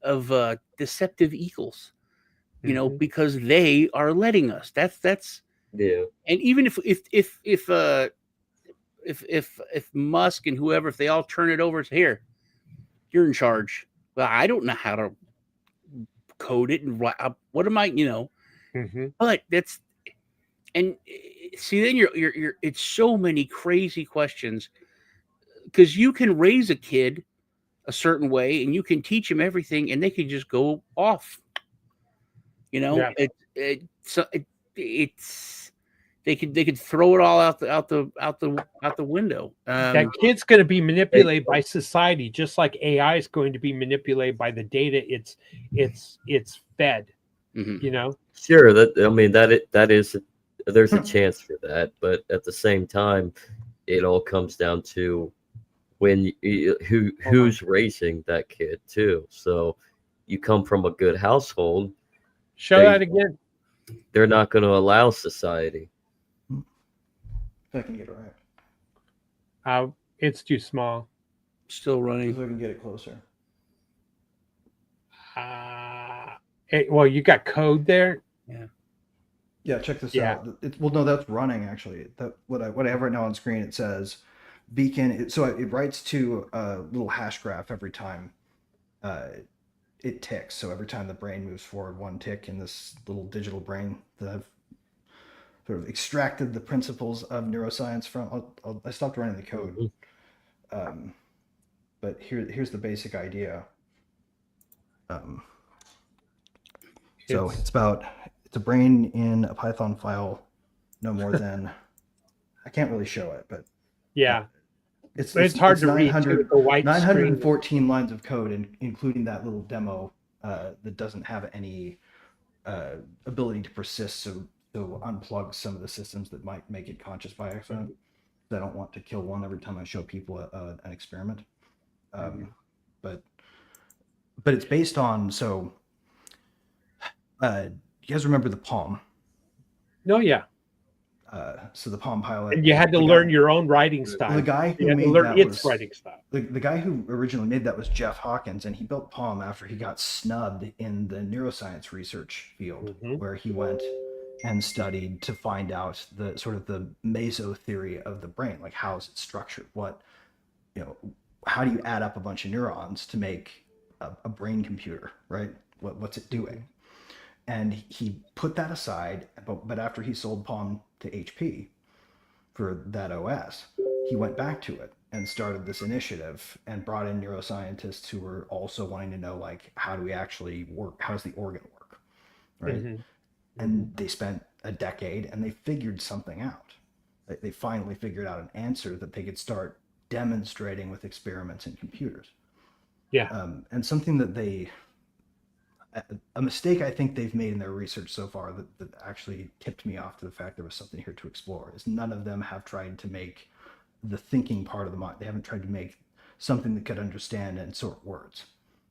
Speaker 5: of deceptive eagles, because they are letting us. That's
Speaker 4: yeah.
Speaker 5: And even if Musk and whoever, if they all turn it over to here, you're in charge. Well, I don't know how to code it and what am I, But that's, and see, then you're it's so many crazy questions, because you can raise a kid a certain way and you can teach them everything and they can just go off.
Speaker 2: Yeah.
Speaker 5: It's they could throw it all out the window.
Speaker 2: That kid's going to be manipulated by society, just like AI is going to be manipulated by the data it's fed.
Speaker 4: Sure. That is there's a chance for that, but at the same time, it all comes down to who's raising that kid too. So you come from a good household.
Speaker 2: Show that again.
Speaker 4: They're not going to allow society.
Speaker 3: If I can get it right.
Speaker 2: It's too small.
Speaker 5: Still running.
Speaker 3: If I can get it closer.
Speaker 2: Well, you got code there.
Speaker 3: Yeah, check this out. No, that's running actually. What I have right now on screen, it says beacon. So it writes to a little hash graph every time it ticks. So every time the brain moves forward one tick in this little digital brain that I've sort of extracted the principles of neuroscience from. I stopped running the code, but here's the basic idea. So it's a brain in a Python file, no more than I can't really show it, but
Speaker 2: yeah,
Speaker 3: it's
Speaker 2: hard to read.
Speaker 3: 914 lines of code, including that little demo that doesn't have any ability to persist. So unplug some of the systems that might make it conscious by accident. I don't want to kill one every time I show people an experiment. But it's based on, so you guys remember the Palm?
Speaker 2: No, yeah.
Speaker 3: So the Palm Pilot.
Speaker 2: And you had to learn your own writing style.
Speaker 3: The guy who made that was writing style. The guy who originally made that was Jeff Hawkins, and he built Palm after he got snubbed in the neuroscience research field, where he went and studied to find out the sort of the meso theory of the brain, like how is it structured? How do you add up a bunch of neurons to make a brain computer, right? What's it doing? And he put that aside, but after he sold Palm to HP for that OS, he went back to it and started this initiative and brought in neuroscientists who were also wanting to know, like, how do we actually work? How does the organ work? Right. And they spent a decade and they figured something out. They finally figured out an answer that they could start demonstrating with experiments in computers.
Speaker 2: Yeah.
Speaker 3: And something that a mistake I think they've made in their research so far that actually tipped me off to the fact there was something here to explore is none of them have tried to make the thinking part of the mind. They haven't tried to make something that could understand and sort words.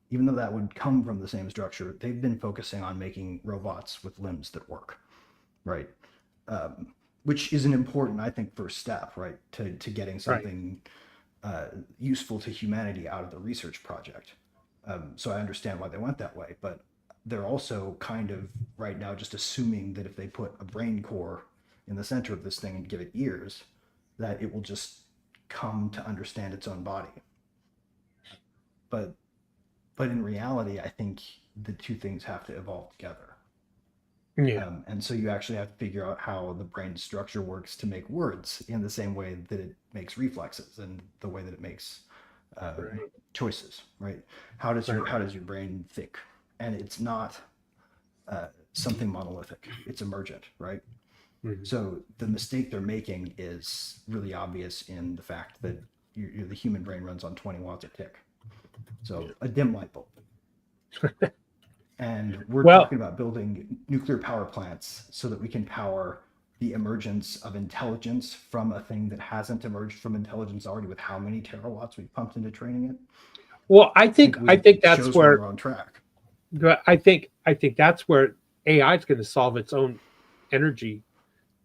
Speaker 3: Even though that would come from the same structure, they've been focusing on making robots with limbs that work, right? Which is an important, I think, first step, right, to getting something useful to humanity out of the research project. So I understand why they went that way, but they're also kind of right now just assuming that if they put a brain core in the center of this thing and give it ears, that it will just come to understand its own body. But in reality, I think the two things have to evolve together.
Speaker 2: Yeah.
Speaker 3: And so you actually have to figure out how the brain structure works to make words in the same way that it makes reflexes and the way that it makes choices, right? How does your brain think? And it's not something monolithic. It's emergent, right? So the mistake they're making is really obvious in the fact that the human brain runs on 20 watts a tick. So a dim light bulb. And we're talking about building nuclear power plants so that we can power the emergence of intelligence from a thing that hasn't emerged from intelligence already, with how many terawatts we've pumped into training it.
Speaker 2: Well, I think that's where
Speaker 3: we're on track.
Speaker 2: I think that's where AI is going to solve its own energy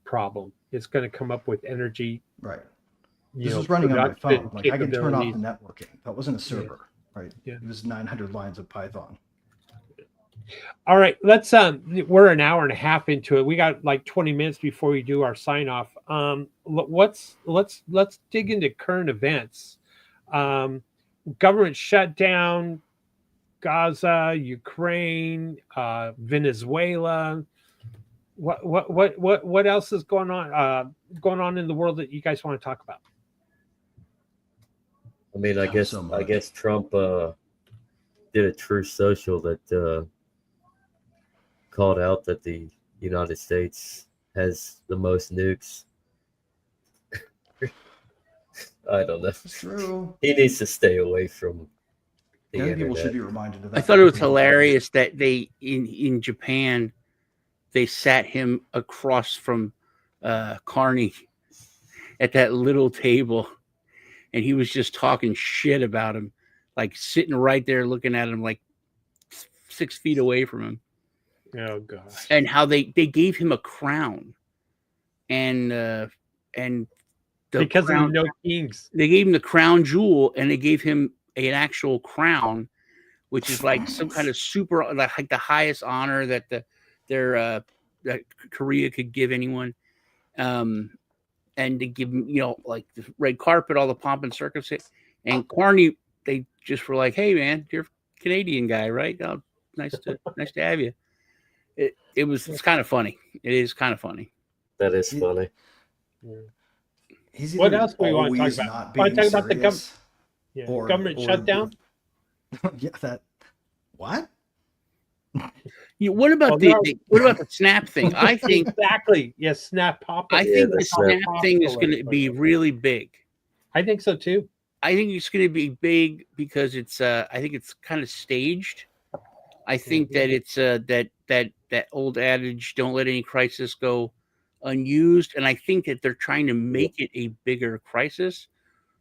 Speaker 2: problem. It's going to come up with energy.
Speaker 3: Right. This is running on my phone. Like, I can turn off the
Speaker 2: capabilities.
Speaker 3: networking. That wasn't a server, right?
Speaker 2: Yeah.
Speaker 3: It was 900 lines of Python.
Speaker 2: All right, let's we're an hour and a half into it. We got like 20 minutes before we do our sign off. Let's dig into current events. Government shutdown, Gaza, Ukraine, Venezuela. What else is going on in the world that you guys want to talk about?
Speaker 4: I mean, I guess Trump did a Truth.Social that called out that the United States has the most nukes. I don't know.
Speaker 3: It's true.
Speaker 4: He needs to stay away from the
Speaker 3: Young
Speaker 4: internet.
Speaker 3: people should be reminded of that.
Speaker 5: I thought it was hilarious that they in Japan they sat him across from Carney at that little table, and he was just talking shit about him, like sitting right there looking at him like 6 feet away from him.
Speaker 2: Oh God!
Speaker 5: And how they gave him a crown, and
Speaker 2: because of the no kings,
Speaker 5: they gave him the crown jewel, and they gave him an actual crown, which is like some kind of super, like the highest honor that that Korea could give anyone, and to give him, like the red carpet, all the pomp and circumstance. And Carney, they just were like, "Hey man, you're a Canadian guy, right? Oh, nice to have you." It's kind of funny. It is kind of funny.
Speaker 4: That is funny.
Speaker 3: He's
Speaker 2: what else do we want to talk about? Want to talk about the government shutdown?
Speaker 3: Yeah, that. What?
Speaker 5: What about the Snap thing? I think
Speaker 2: exactly. Yes, Snap pop.
Speaker 5: I think the Snap thing is going to be really big.
Speaker 2: I think so too.
Speaker 5: I think it's going to be big because it's. I think it's kind of staged. I think that it's that old adage, "Don't let any crisis go unused," and I think that they're trying to make it a bigger crisis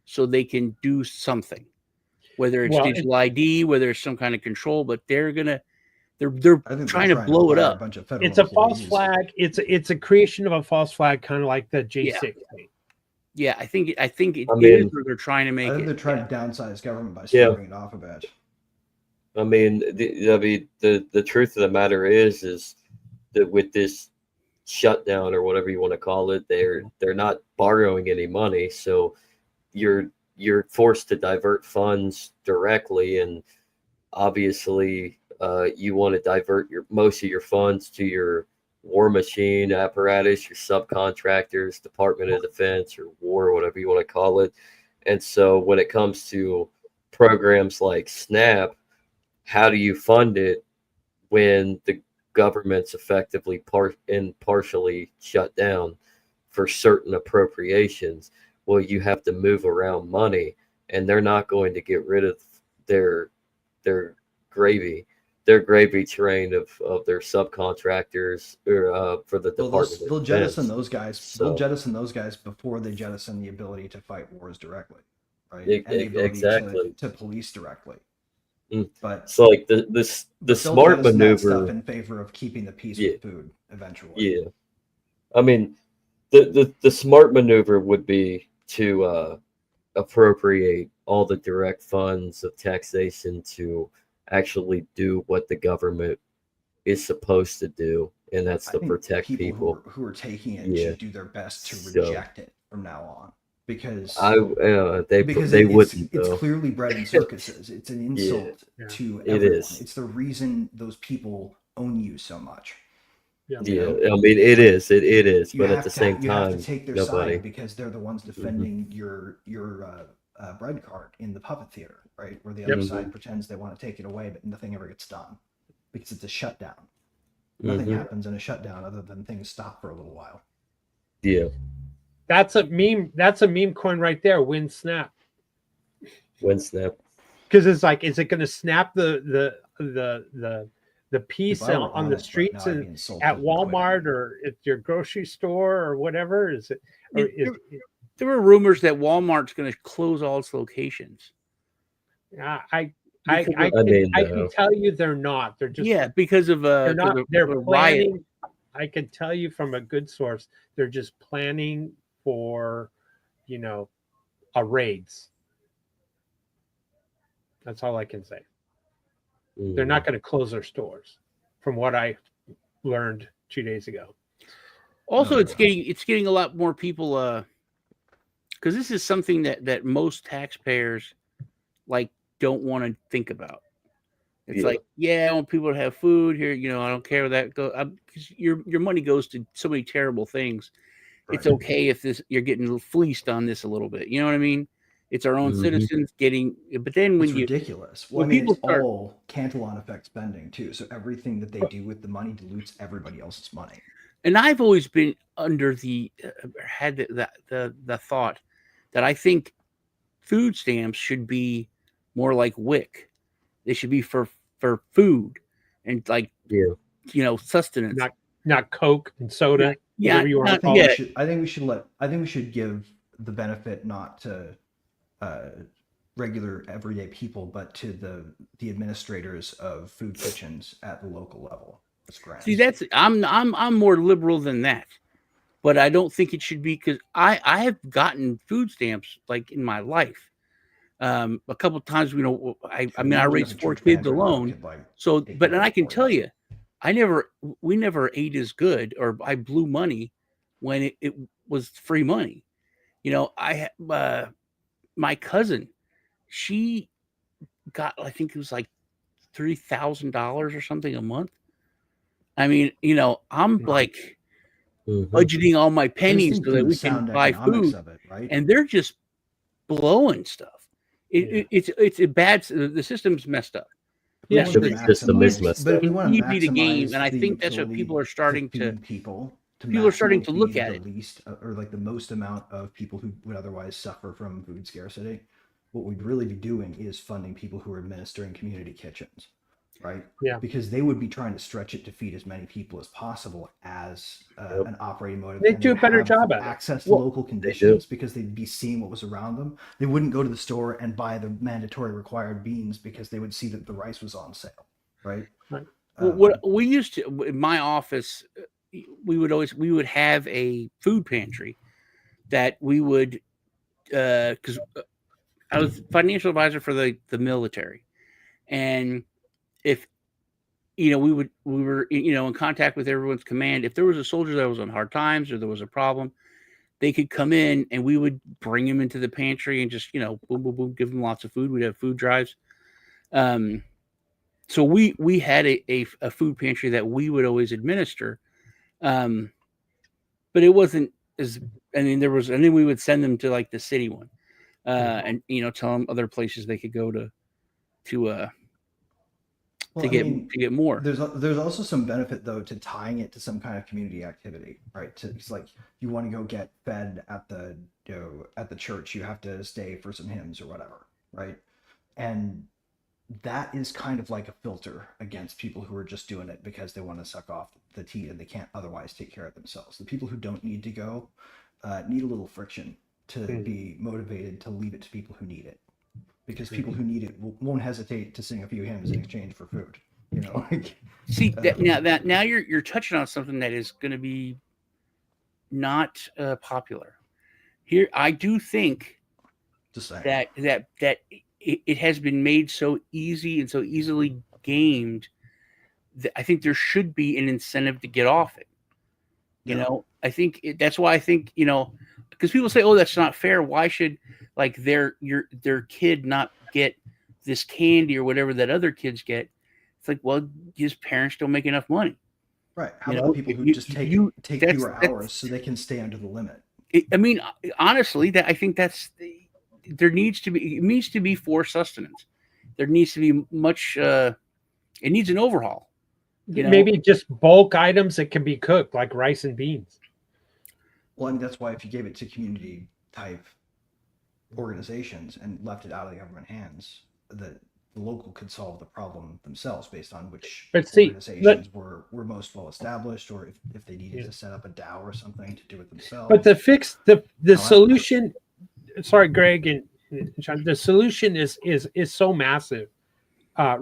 Speaker 5: so they can do something, whether it's digital ID, whether it's some kind of control. But they're trying to blow it up.
Speaker 2: It's a false flag. It's a creation of a false flag, kind of like the J6 thing.
Speaker 5: Yeah, I think it is where they're trying to make it.
Speaker 3: They're trying to downsize government by starting it off a bit.
Speaker 4: I mean, the truth of the matter is that with this shutdown or whatever you want to call it, they're not borrowing any money, so you're forced to divert funds directly, and obviously you want to divert most of your funds to your war machine apparatus, your subcontractors, Department of Defense or war, whatever you want to call it, And so when it comes to programs like SNAP, how do you fund it when the government's effectively partially shut down for certain appropriations? Well, you have to move around money, and they're not going to get rid of their gravy train of their subcontractors or for the Department of
Speaker 3: They'll
Speaker 4: Defense.
Speaker 3: jettison those guys. So, they'll jettison those guys before they jettison the ability to fight wars directly, right? And the ability to police directly. But
Speaker 4: so like the smart maneuver
Speaker 3: stuff in favor of keeping the peace with food eventually.
Speaker 4: Yeah, I mean the smart maneuver would be to appropriate all the direct funds of taxation to actually do what the government is supposed to do, and that's to protect people
Speaker 3: who are taking it should do their best to reject it from now on, because it's clearly bred in circuses. It's an insult to everyone. It's the reason those people own you so much.
Speaker 4: I mean it is, but at the same time,
Speaker 3: you have to take their side because they're the ones defending your bread cart in the puppet theater, right? Where the other side pretends they want to take it away, but nothing ever gets done because it's a shutdown. Nothing happens in a shutdown other than things stop for a little while.
Speaker 4: Yeah,
Speaker 2: that's a meme. That's a meme coin right there. Win snap. Because it's like, is it going to snap the piece on the streets and at Walmart or at your grocery store or whatever? Is it?
Speaker 5: There were rumors that Walmart's going to close all its locations.
Speaker 2: I can tell you they're not. They're just
Speaker 5: because of
Speaker 2: they're not. They're planning.
Speaker 5: Riot.
Speaker 2: I can tell you from a good source, they're just planning for, a raids. That's all I can say. They're not going to close their stores, from what I learned 2 days ago.
Speaker 5: Also, it's getting a lot more people. Because this is something that most taxpayers don't want to think about. It's I want people to have food here. I don't care where that goes. Because your money goes to so many terrible things. Right. It's okay if you're getting fleeced on this a little bit. You know what I mean? It's our own citizens getting. But then when
Speaker 3: it's ridiculous. Well, it's all Cantillon effect spending too. So everything that they do with the money dilutes everybody else's money.
Speaker 5: And I've always been under the thought that I think food stamps should be more like WIC. They should be for food and sustenance,
Speaker 2: not Coke and soda. Whatever you want to call it.
Speaker 3: I think we should give the benefit not to regular everyday people, but to the administrators of food kitchens at the local level.
Speaker 5: See, I'm more liberal than that, but I don't think it should be, because I have gotten food stamps in my life. A couple of times, I raised 4 kids alone. And I can tell you, we never ate as good, or I blew money when it was free money. I my cousin, she got, I think it was $3,000 or something a month. I mean, I'm budgeting all my pennies so that we can buy food, right? And they're just blowing stuff. It's a bad. The system's messed up.
Speaker 4: The system is messed up.
Speaker 5: But we need the game, and I think that's what people are starting to. People are starting to look at it.
Speaker 3: Least, or the most amount of people who would otherwise suffer from food scarcity. What we'd really be doing is funding people who are administering community kitchens, right?
Speaker 2: Yeah.
Speaker 3: Because they would be trying to stretch it to feed as many people as possible as an operating motive.
Speaker 2: They do a better job at
Speaker 3: access to local conditions, because they'd be seeing what was around them. They wouldn't go to the store and buy the mandatory required beans because they would see that the rice was on sale, right?
Speaker 5: What we used to, in my office, we would have a food pantry that we would, because I was financial advisor for the military, and if we were in contact with everyone's command, if there was a soldier that was on hard times or there was a problem, they could come in and we would bring him into the pantry and just boom boom boom, give them lots of food. We'd have food drives. So we had a food pantry that we would always administer, but it wasn't as, and then we would send them to the city one. and tell them other places they could go to get more.
Speaker 3: There's also some benefit though to tying it to some kind of community activity, right? It's like you want to go get fed at the at the church, you have to stay for some hymns or whatever, right? And that is kind of like a filter against people who are just doing it because they want to suck off the tea and they can't otherwise take care of themselves. The people who don't need to go need a little friction to be motivated to leave it to people who need it. Because people who need it won't hesitate to sing a few hymns in exchange for food.
Speaker 5: See, now you're touching on something that is going to be not popular here. I do think that it has been made so easy and so easily gamed that I think there should be an incentive to get off it. I think that's why I think because people say, "Oh, that's not fair. Why should their kid not get this candy or whatever that other kids get?" It's like, well, his parents don't make enough money.
Speaker 3: Right. How about the people who just take fewer hours so they can stay under the limit?
Speaker 5: Honestly, I think it needs to be for sustenance. There needs to be much. It needs an overhaul.
Speaker 2: Maybe just bulk items that can be cooked, like rice and beans.
Speaker 3: Well, I mean, that's why if you gave it to community type organizations and left it out of the government hands, the local could solve the problem themselves based on which organizations were most well established, or if they needed to set up a DAO or something to do it themselves.
Speaker 2: But the solution, sorry, Greg and John, the solution is so massive. I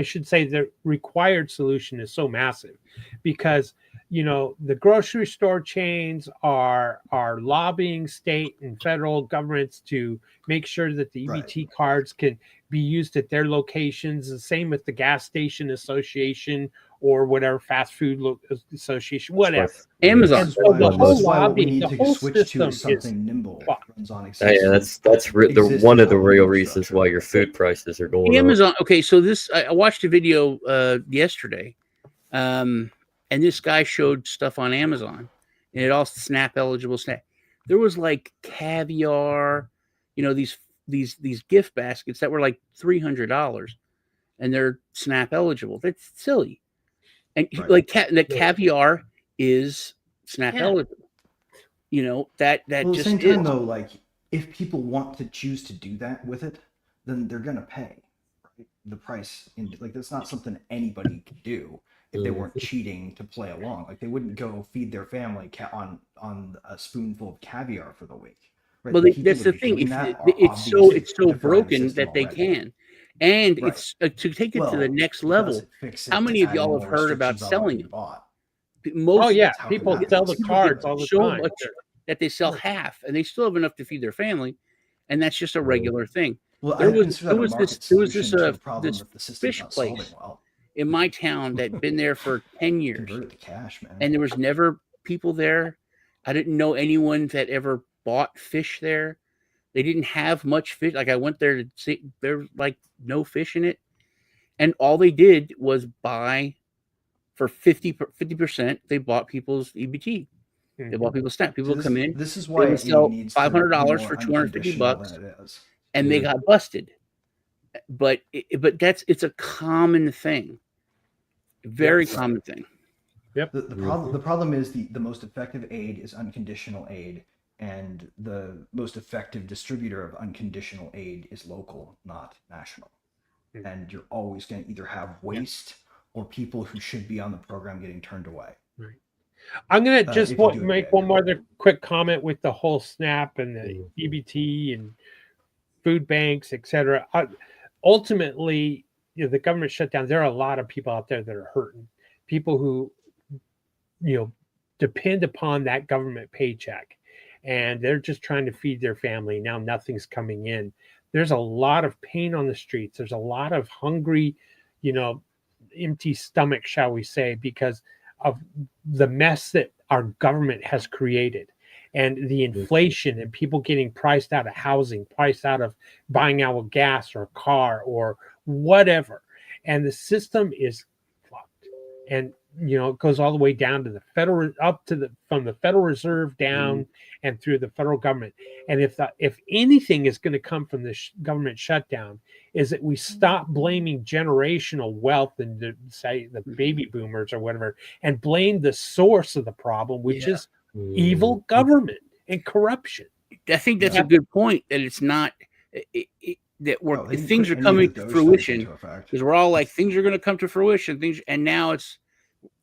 Speaker 2: should say the required solution is so massive because the grocery store chains are lobbying state and federal governments to make sure that the EBT cards can be used at their locations. The same with the gas station association or whatever fast food association, whatever.
Speaker 5: Amazon.
Speaker 2: And so the whole lobby, the whole
Speaker 3: switch to
Speaker 2: system is
Speaker 3: something nimble.
Speaker 4: That's one of the real reasons why your food prices are going
Speaker 5: Amazon. Up. Okay, so I watched a video yesterday, and this guy showed stuff on Amazon, and it all SNAP eligible SNAP. There was like caviar, these gift baskets that were like $300, and they're SNAP eligible. That's silly. And caviar is SNAP eligible. That
Speaker 3: well,
Speaker 5: just
Speaker 3: at the same time though, if people want to choose to do that with it, then they're gonna pay the price. That's not something anybody could do if they weren't cheating to play along. They wouldn't go feed their family on a spoonful of caviar for the week. Right?
Speaker 5: Well, that's the thing. It's so broken that they can. And it's to take it to the next level. How many of y'all have heard about selling them?
Speaker 2: People sell the cards all the time.
Speaker 5: Much that they sell half, and they still have enough to feed their family, and that's just a regular thing.
Speaker 3: Well,
Speaker 5: there was this fish place in my town that'd been there for 10 years, and there was never people there. I didn't know anyone that ever bought fish there. They didn't have much fish. I went there to see there's no fish in it. And all they did was buy for 50%. They bought people's EBT. They bought people's SNAP. People come in.
Speaker 3: This is why
Speaker 5: they would sell $500 for $250, and they got busted. But it's a common thing. Very common thing.
Speaker 2: Yep.
Speaker 3: The problem is the most effective aid is unconditional aid. And the most effective distributor of unconditional aid is local, not national. And you're always going to either have waste or people who should be on the program getting turned away.
Speaker 2: Right. I'm going to just make one more quick comment with the whole SNAP and the EBT and food banks, etc. Ultimately, the government shutdown. There are a lot of people out there that are hurting. People who, depend upon that government paycheck. And they're just trying to feed their family. Now nothing's coming in. There's a lot of pain on the streets. There's a lot of hungry, empty stomach, shall we say, because of the mess that our government has created and the inflation and people getting priced out of housing, priced out of buying our gas or car or whatever. And the system is fucked. And it goes all the way down to the federal, from the Federal Reserve down and through the federal government. And if anything is going to come from the government shutdown, is that we stop blaming generational wealth and say the baby boomers or whatever, and blame the source of the problem, which is evil government and corruption.
Speaker 5: I think that's a good point. That it's not that things are coming to fruition, because we're all like, things are going to come to fruition. And now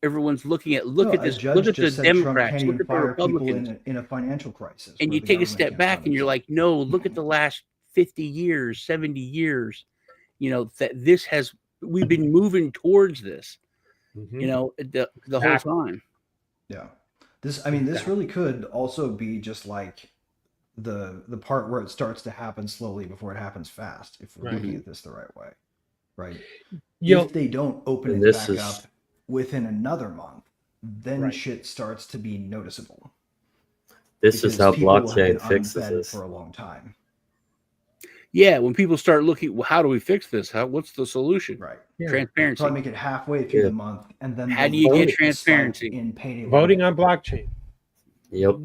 Speaker 5: everyone's look at the Democrats, look at the Republicans
Speaker 3: in a financial crisis,
Speaker 5: and you take a step back and you're like, no, look at the last 50 years, 70 years. That we've been moving towards this. The whole time.
Speaker 3: Yeah, this really could also be just like the part where it starts to happen slowly before it happens fast, if we're looking at this the right way, right? If they don't open it back up within another month, then shit starts to be noticeable.
Speaker 4: This is how blockchain fixes this
Speaker 3: for a long time.
Speaker 5: Yeah, when people start looking, well, how do we fix this? What's the solution?
Speaker 3: Right.
Speaker 2: Yeah.
Speaker 5: Transparency.
Speaker 3: Probably make it halfway through the month, and then
Speaker 5: how do you get transparency
Speaker 3: in payday
Speaker 2: voting on blockchain?
Speaker 4: Yep.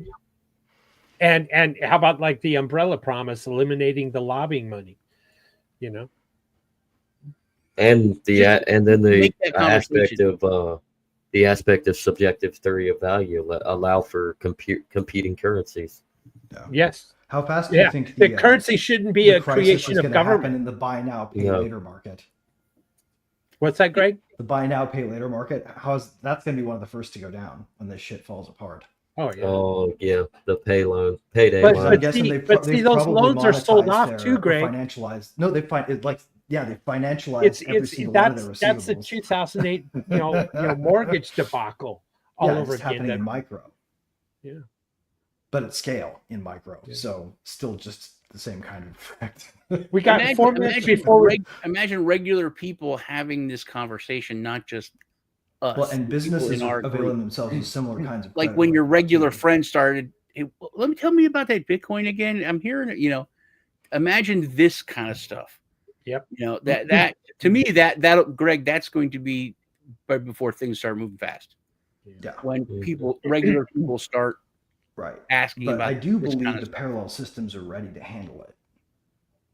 Speaker 2: And how about like the umbrella promise, eliminating the lobbying money?
Speaker 4: And then the aspect of subjective theory of value, allow for competing currencies.
Speaker 3: Yeah.
Speaker 2: Yes.
Speaker 3: How fast do you think
Speaker 2: the currency shouldn't be a creation of government
Speaker 3: in the buy now, pay later market?
Speaker 2: What's that, Greg?
Speaker 3: The buy now, pay later market. That's going to be one of the first to go down when this shit falls apart.
Speaker 2: Oh yeah.
Speaker 4: The payday
Speaker 2: but,
Speaker 4: loan.
Speaker 2: I'm guessing those loans are sold off too, Greg.
Speaker 3: Financialized. No, they financialized every single one of their receivables.
Speaker 2: That's the 2008 mortgage debacle all over again.
Speaker 3: Happening in micro.
Speaker 2: Yeah.
Speaker 3: But at scale in micro, so still just the same kind of effect.
Speaker 2: We got 4 minutes before.
Speaker 5: Imagine regular people having this conversation, not just us.
Speaker 3: Well, and businesses are availing themselves of similar kinds of.
Speaker 5: Like when your regular friend started, hey, tell me about that Bitcoin again. I'm hearing it. Imagine this kind of stuff.
Speaker 2: Yep.
Speaker 5: That to me that Greg, that's going to be right before things start moving fast.
Speaker 3: Yeah.
Speaker 5: When regular people start.
Speaker 3: Right.
Speaker 5: Asking
Speaker 3: but
Speaker 5: about
Speaker 3: I do believe
Speaker 5: kind of
Speaker 3: the parallel systems are ready to handle it.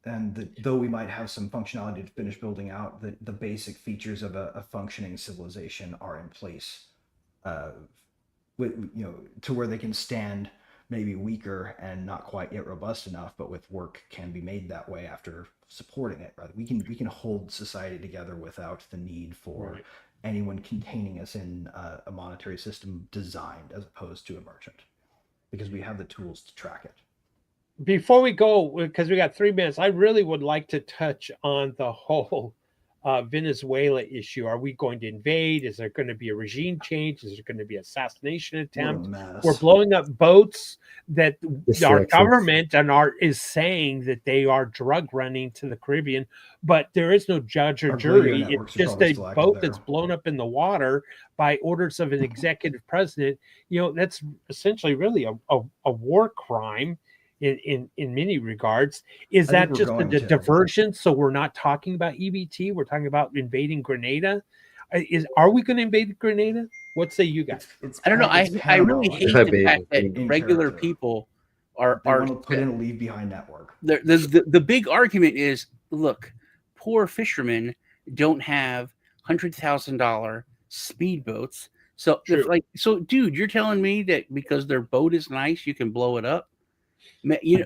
Speaker 3: And though we might have some functionality to finish building out, the basic features of a functioning civilization are in place, to where they can stand maybe weaker and not quite yet robust enough, but with work can be made that way after supporting it. Right? We can hold society together without the need for anyone containing us in a monetary system designed as opposed to a merchant. Because we have the tools to track it.
Speaker 2: Before we go, because we got 3 minutes, I really would like to touch on the whole Venezuela issue. Are we going to invade? Is there going to be a regime change? Is there going to be an assassination attempt? We're blowing up boats that our government is saying that they are drug running to the Caribbean, but there is no judge or jury. It's just a boat that's blown up in the water by orders of an executive president. That's essentially really a war crime. In many regards, is that just a diversion? So we're not talking about EBT. We're talking about invading Grenada. Are we going to invade Grenada? What say you guys?
Speaker 5: I don't know. I really hate the fact that regular people are
Speaker 3: want to put in a leave behind network.
Speaker 5: The big argument is, look, poor fishermen don't have $100,000 speedboats. So dude, you're telling me that because their boat is nice, you can blow it up?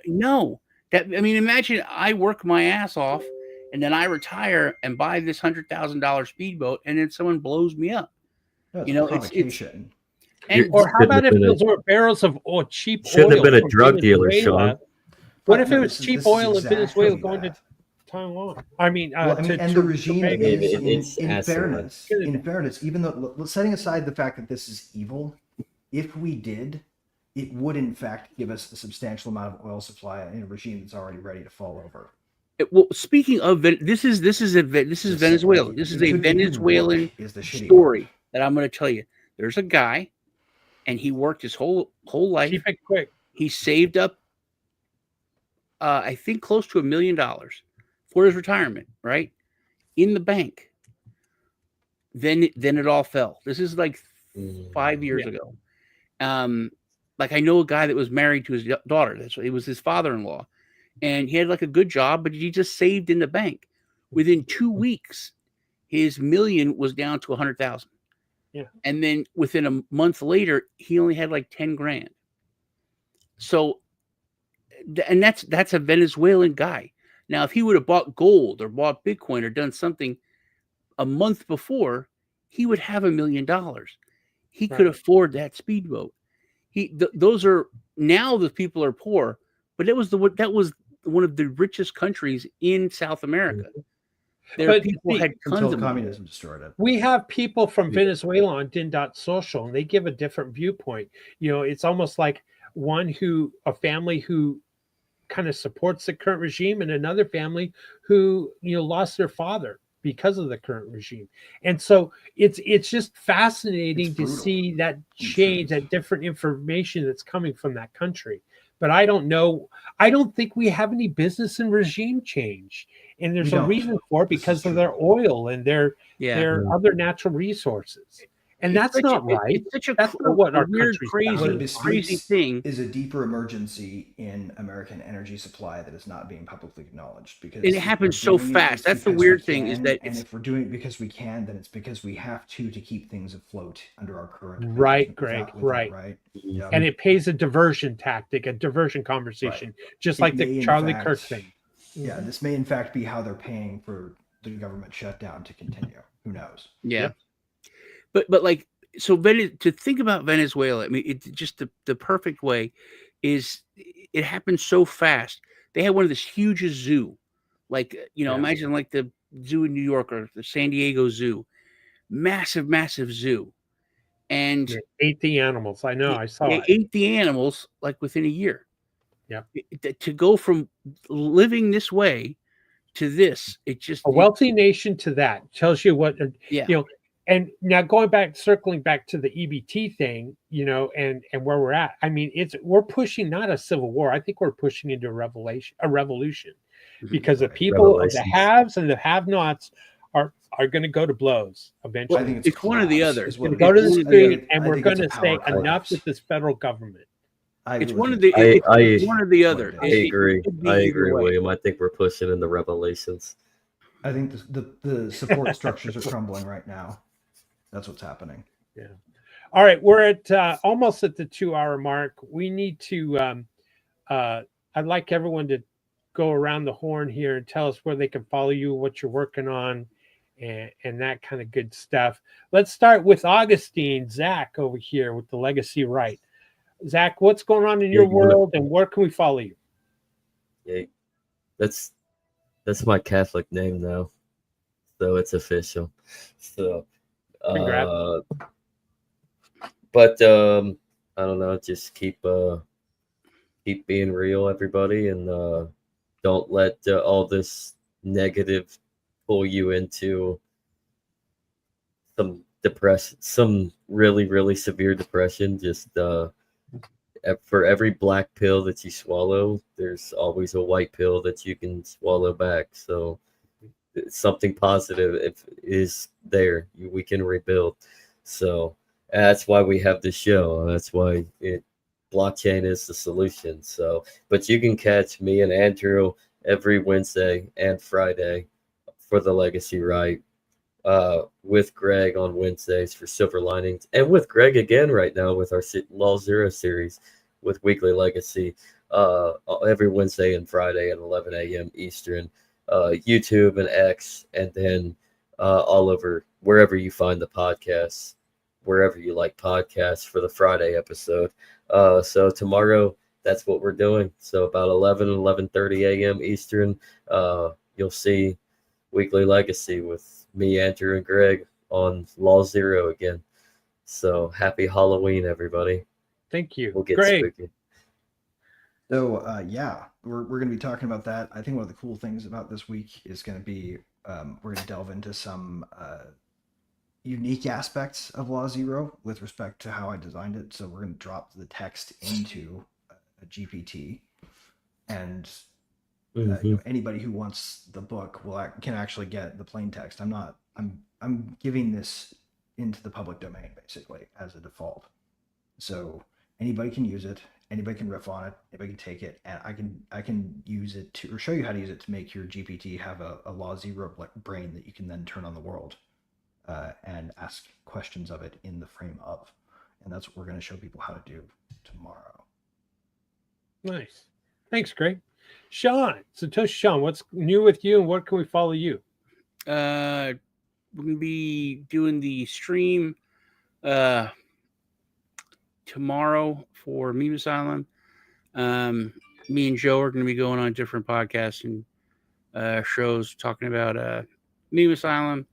Speaker 5: No. Imagine I work my ass off and then I retire and buy this $100,000 speedboat and then someone blows me up.
Speaker 3: Provocation.
Speaker 2: Or how about if those were barrels of cheap oil?
Speaker 4: Shouldn't have been a drug dealer, Sean.
Speaker 2: What if it was cheap oil in Venezuela going to Taiwan?
Speaker 3: And the regime is, in fairness, even though, setting aside the fact that this is evil, if we did, it would in fact give us a substantial amount of oil supply in a regime that's already ready to fall over.
Speaker 5: Well, speaking of this is Venezuela. This is a Venezuelan story that I'm going to tell you. There's a guy, and he worked his whole life.
Speaker 2: Keep it quick.
Speaker 5: He saved up, I think, close to $1 million for his retirement, right, in the bank. then it all fell. This is like 5 years ago. Like I know a guy that was married to his daughter. It was his father-in-law, and he had like a good job, but he just saved in the bank. Within 2 weeks, his million was down to 100,000.
Speaker 2: Yeah,
Speaker 5: and then within a month later, he only had like 10 grand. So, and that's a Venezuelan guy. Now, if he would have bought gold or bought Bitcoin or done something a month before, he would have $1 million. He could afford that speedboat. Those are now the people are poor, but that was one of the richest countries in South America. People had tons of
Speaker 3: communism destroyed it.
Speaker 2: We have people from Venezuela on Den.Social, and they give a different viewpoint. It's almost like a family who kind of supports the current regime, and another family who lost their father because of the current regime. And so it's just fascinating to see that change, that different information that's coming from that country. But I don't know. I don't think we have any business in regime change. And there's a reason for it, because of their oil and their other natural resources. And that's not right. That's not what our
Speaker 5: weird,
Speaker 3: crazy thing is. A deeper emergency in American energy supply that is not being publicly acknowledged, because
Speaker 5: it happens so fast. That's the weird thing, is that
Speaker 3: if we're doing it because we can, then it's because we have to keep things afloat under our current
Speaker 2: right, Greg. Right. Yeah. And it pays a diversion tactic, a diversion conversation, just like the Charlie Kirk thing.
Speaker 3: Yeah, this may in fact be how they're paying for the government shutdown to continue. Who knows?
Speaker 5: Yeah. But like, so to think about Venezuela, I mean, it's just the perfect way is it happened so fast. They had one of this hugest zoo, like, imagine like the zoo in New York or the San Diego Zoo, massive zoo. And
Speaker 2: they ate the animals. I know. I saw it.
Speaker 5: They ate the animals like within a year.
Speaker 2: Yeah.
Speaker 5: To go from living this way to this, it just
Speaker 2: a wealthy nation to that tells you what, And now circling back to the EBT thing, and where we're at. I mean, we're pushing not a civil war. I think we're pushing into a revolution, because the people of the haves and the have-nots are going to go to blows eventually.
Speaker 3: I think
Speaker 5: it's one or the other.
Speaker 2: It's going to go to the street, and we're going to say enough with this federal government.
Speaker 5: It's one of the other.
Speaker 4: I agree, William. I think we're pushing in the revelations.
Speaker 3: I think the support structures are crumbling right now. That's what's happening.
Speaker 2: Yeah. All right. We're at almost at the 2-hour mark. We need to, I'd like everyone to go around the horn here and tell us where they can follow you, what you're working on, and that kind of good stuff. Let's start with Augustine, Zach over here with the Legacy Right. Zach, what's going on in your world, and where can we follow you?
Speaker 4: Yeah, that's my Catholic name now, so it's official. So.
Speaker 2: Congrats.
Speaker 4: But I don't know, just keep being real, everybody, and don't let all this negative pull you into some really, really severe depression. Just for every black pill that you swallow, there's always a white pill that you can swallow back. So something positive is there. We can rebuild. So that's why we have this show. That's why blockchain is the solution. So, but you can catch me and Andrew every Wednesday and Friday for the Legacy Right, with Greg on Wednesdays for Silver Linings, and with Greg again right now with our Law Zero series with Weekly Legacy, every Wednesday and Friday at 11 a.m. Eastern. YouTube and X, and then all over wherever you find the podcasts, wherever you like podcasts for the Friday episode. So tomorrow, that's what we're doing. So about 11:30 a.m. Eastern, you'll see Weekly Legacy with me, Andrew, and Greg on Law Zero again. So happy Halloween, everybody.
Speaker 2: Thank you.
Speaker 4: We'll get spooky.
Speaker 3: So we're going to be talking about that. I think one of the cool things about this week is going to be we're going to delve into some unique aspects of Law Zero with respect to how I designed it. So we're going to drop the text into a GPT, and anybody who wants the book can actually get the plain text. I'm not I'm giving this into the public domain basically as a default. So anybody can use it, anybody can riff on it, anybody can take it, and I can use it to, or show you how to use it to make your GPT have a law zero brain that you can then turn on the world and ask questions of it in the frame of. And that's what we're going to show people how to do tomorrow.
Speaker 2: Nice. Thanks, Greg. Sean, Satoshi Sean, what's new with you and what can we follow you?
Speaker 5: We're going to be doing the stream tomorrow for Meme Asylum. Me and Joe are going to be going on different podcasts and shows talking about Meme Asylum.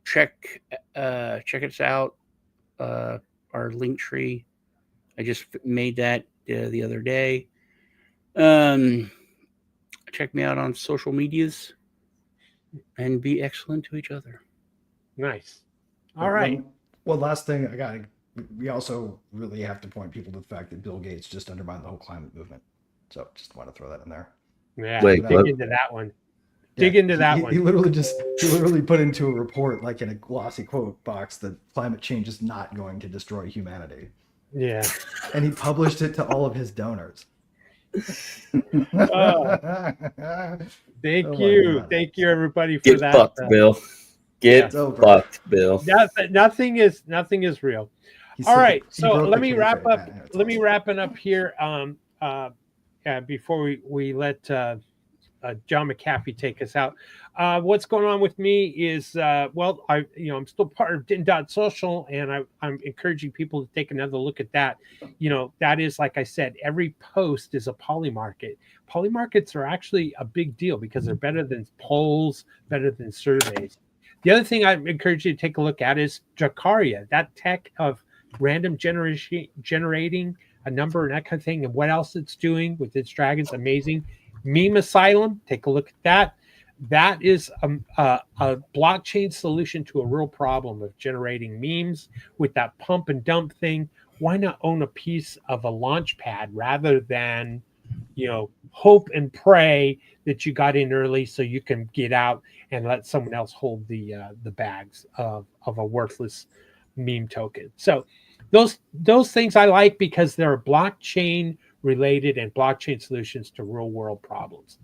Speaker 5: Check us out. Our link tree. I just made that the other day. Check me out on social medias and be excellent to each other.
Speaker 2: Nice. All right.
Speaker 3: Well, last thing we also really have to point people to the fact that Bill Gates just undermined the whole climate movement. So just want to throw that in there.
Speaker 2: Yeah. Dig into that one. Dig into that one.
Speaker 3: He literally put into a report, like in a glossy quote box, that climate change is not going to destroy humanity.
Speaker 2: Yeah.
Speaker 3: And he published it to all of his donors.
Speaker 2: Thank you, everybody, for that.
Speaker 4: Get fucked, Bill. Get fucked, Bill.
Speaker 2: Nothing is real. All right, so let me wrap up. Let me wrap it up here. Before we let John McAfee take us out. What's going on with me is I'm still part of Den.Social, and I'm encouraging people to take another look at that. That is, like I said, every post is a poly market. Poly markets are actually a big deal because they're better than polls, better than surveys. The other thing I encourage you to take a look at is Dracaria, that tech of random generating a number and that kind of thing, and what else it's doing with its dragons. Amazing. Meme Asylum, take a look at that. That is a blockchain solution to a real problem of generating memes with that pump and dump thing. Why not own a piece of a launch pad rather than, hope and pray that you got in early so you can get out and let someone else hold the bags of a worthless meme token. So those things I like because they're blockchain related and blockchain solutions to real world problems.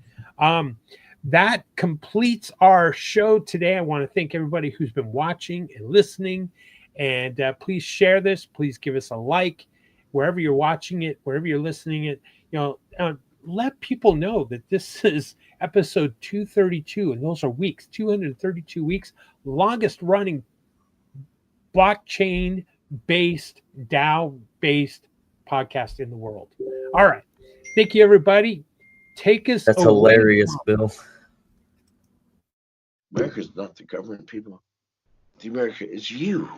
Speaker 2: That completes our show today. I want to thank everybody who's been watching and listening, and please share this. Please give us a like wherever you're watching it, wherever you're listening it. Let people know that this is episode 232, and those are weeks, 232 weeks, longest running blockchain based, DAO based podcast in the world. All right. Thank you, everybody. Take us.
Speaker 4: That's hilarious, Bill.
Speaker 6: America's not the government, people. The America is you.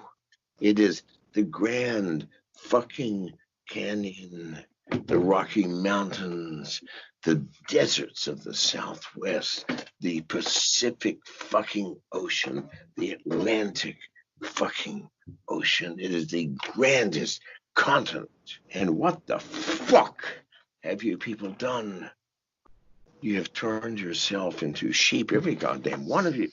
Speaker 6: It is the Grand fucking Canyon, the Rocky Mountains, the deserts of the Southwest, the Pacific fucking Ocean, the Atlantic fucking Ocean. It is the grandest continent. And what the fuck have you people done? You have turned yourself into sheep, every goddamn one of you.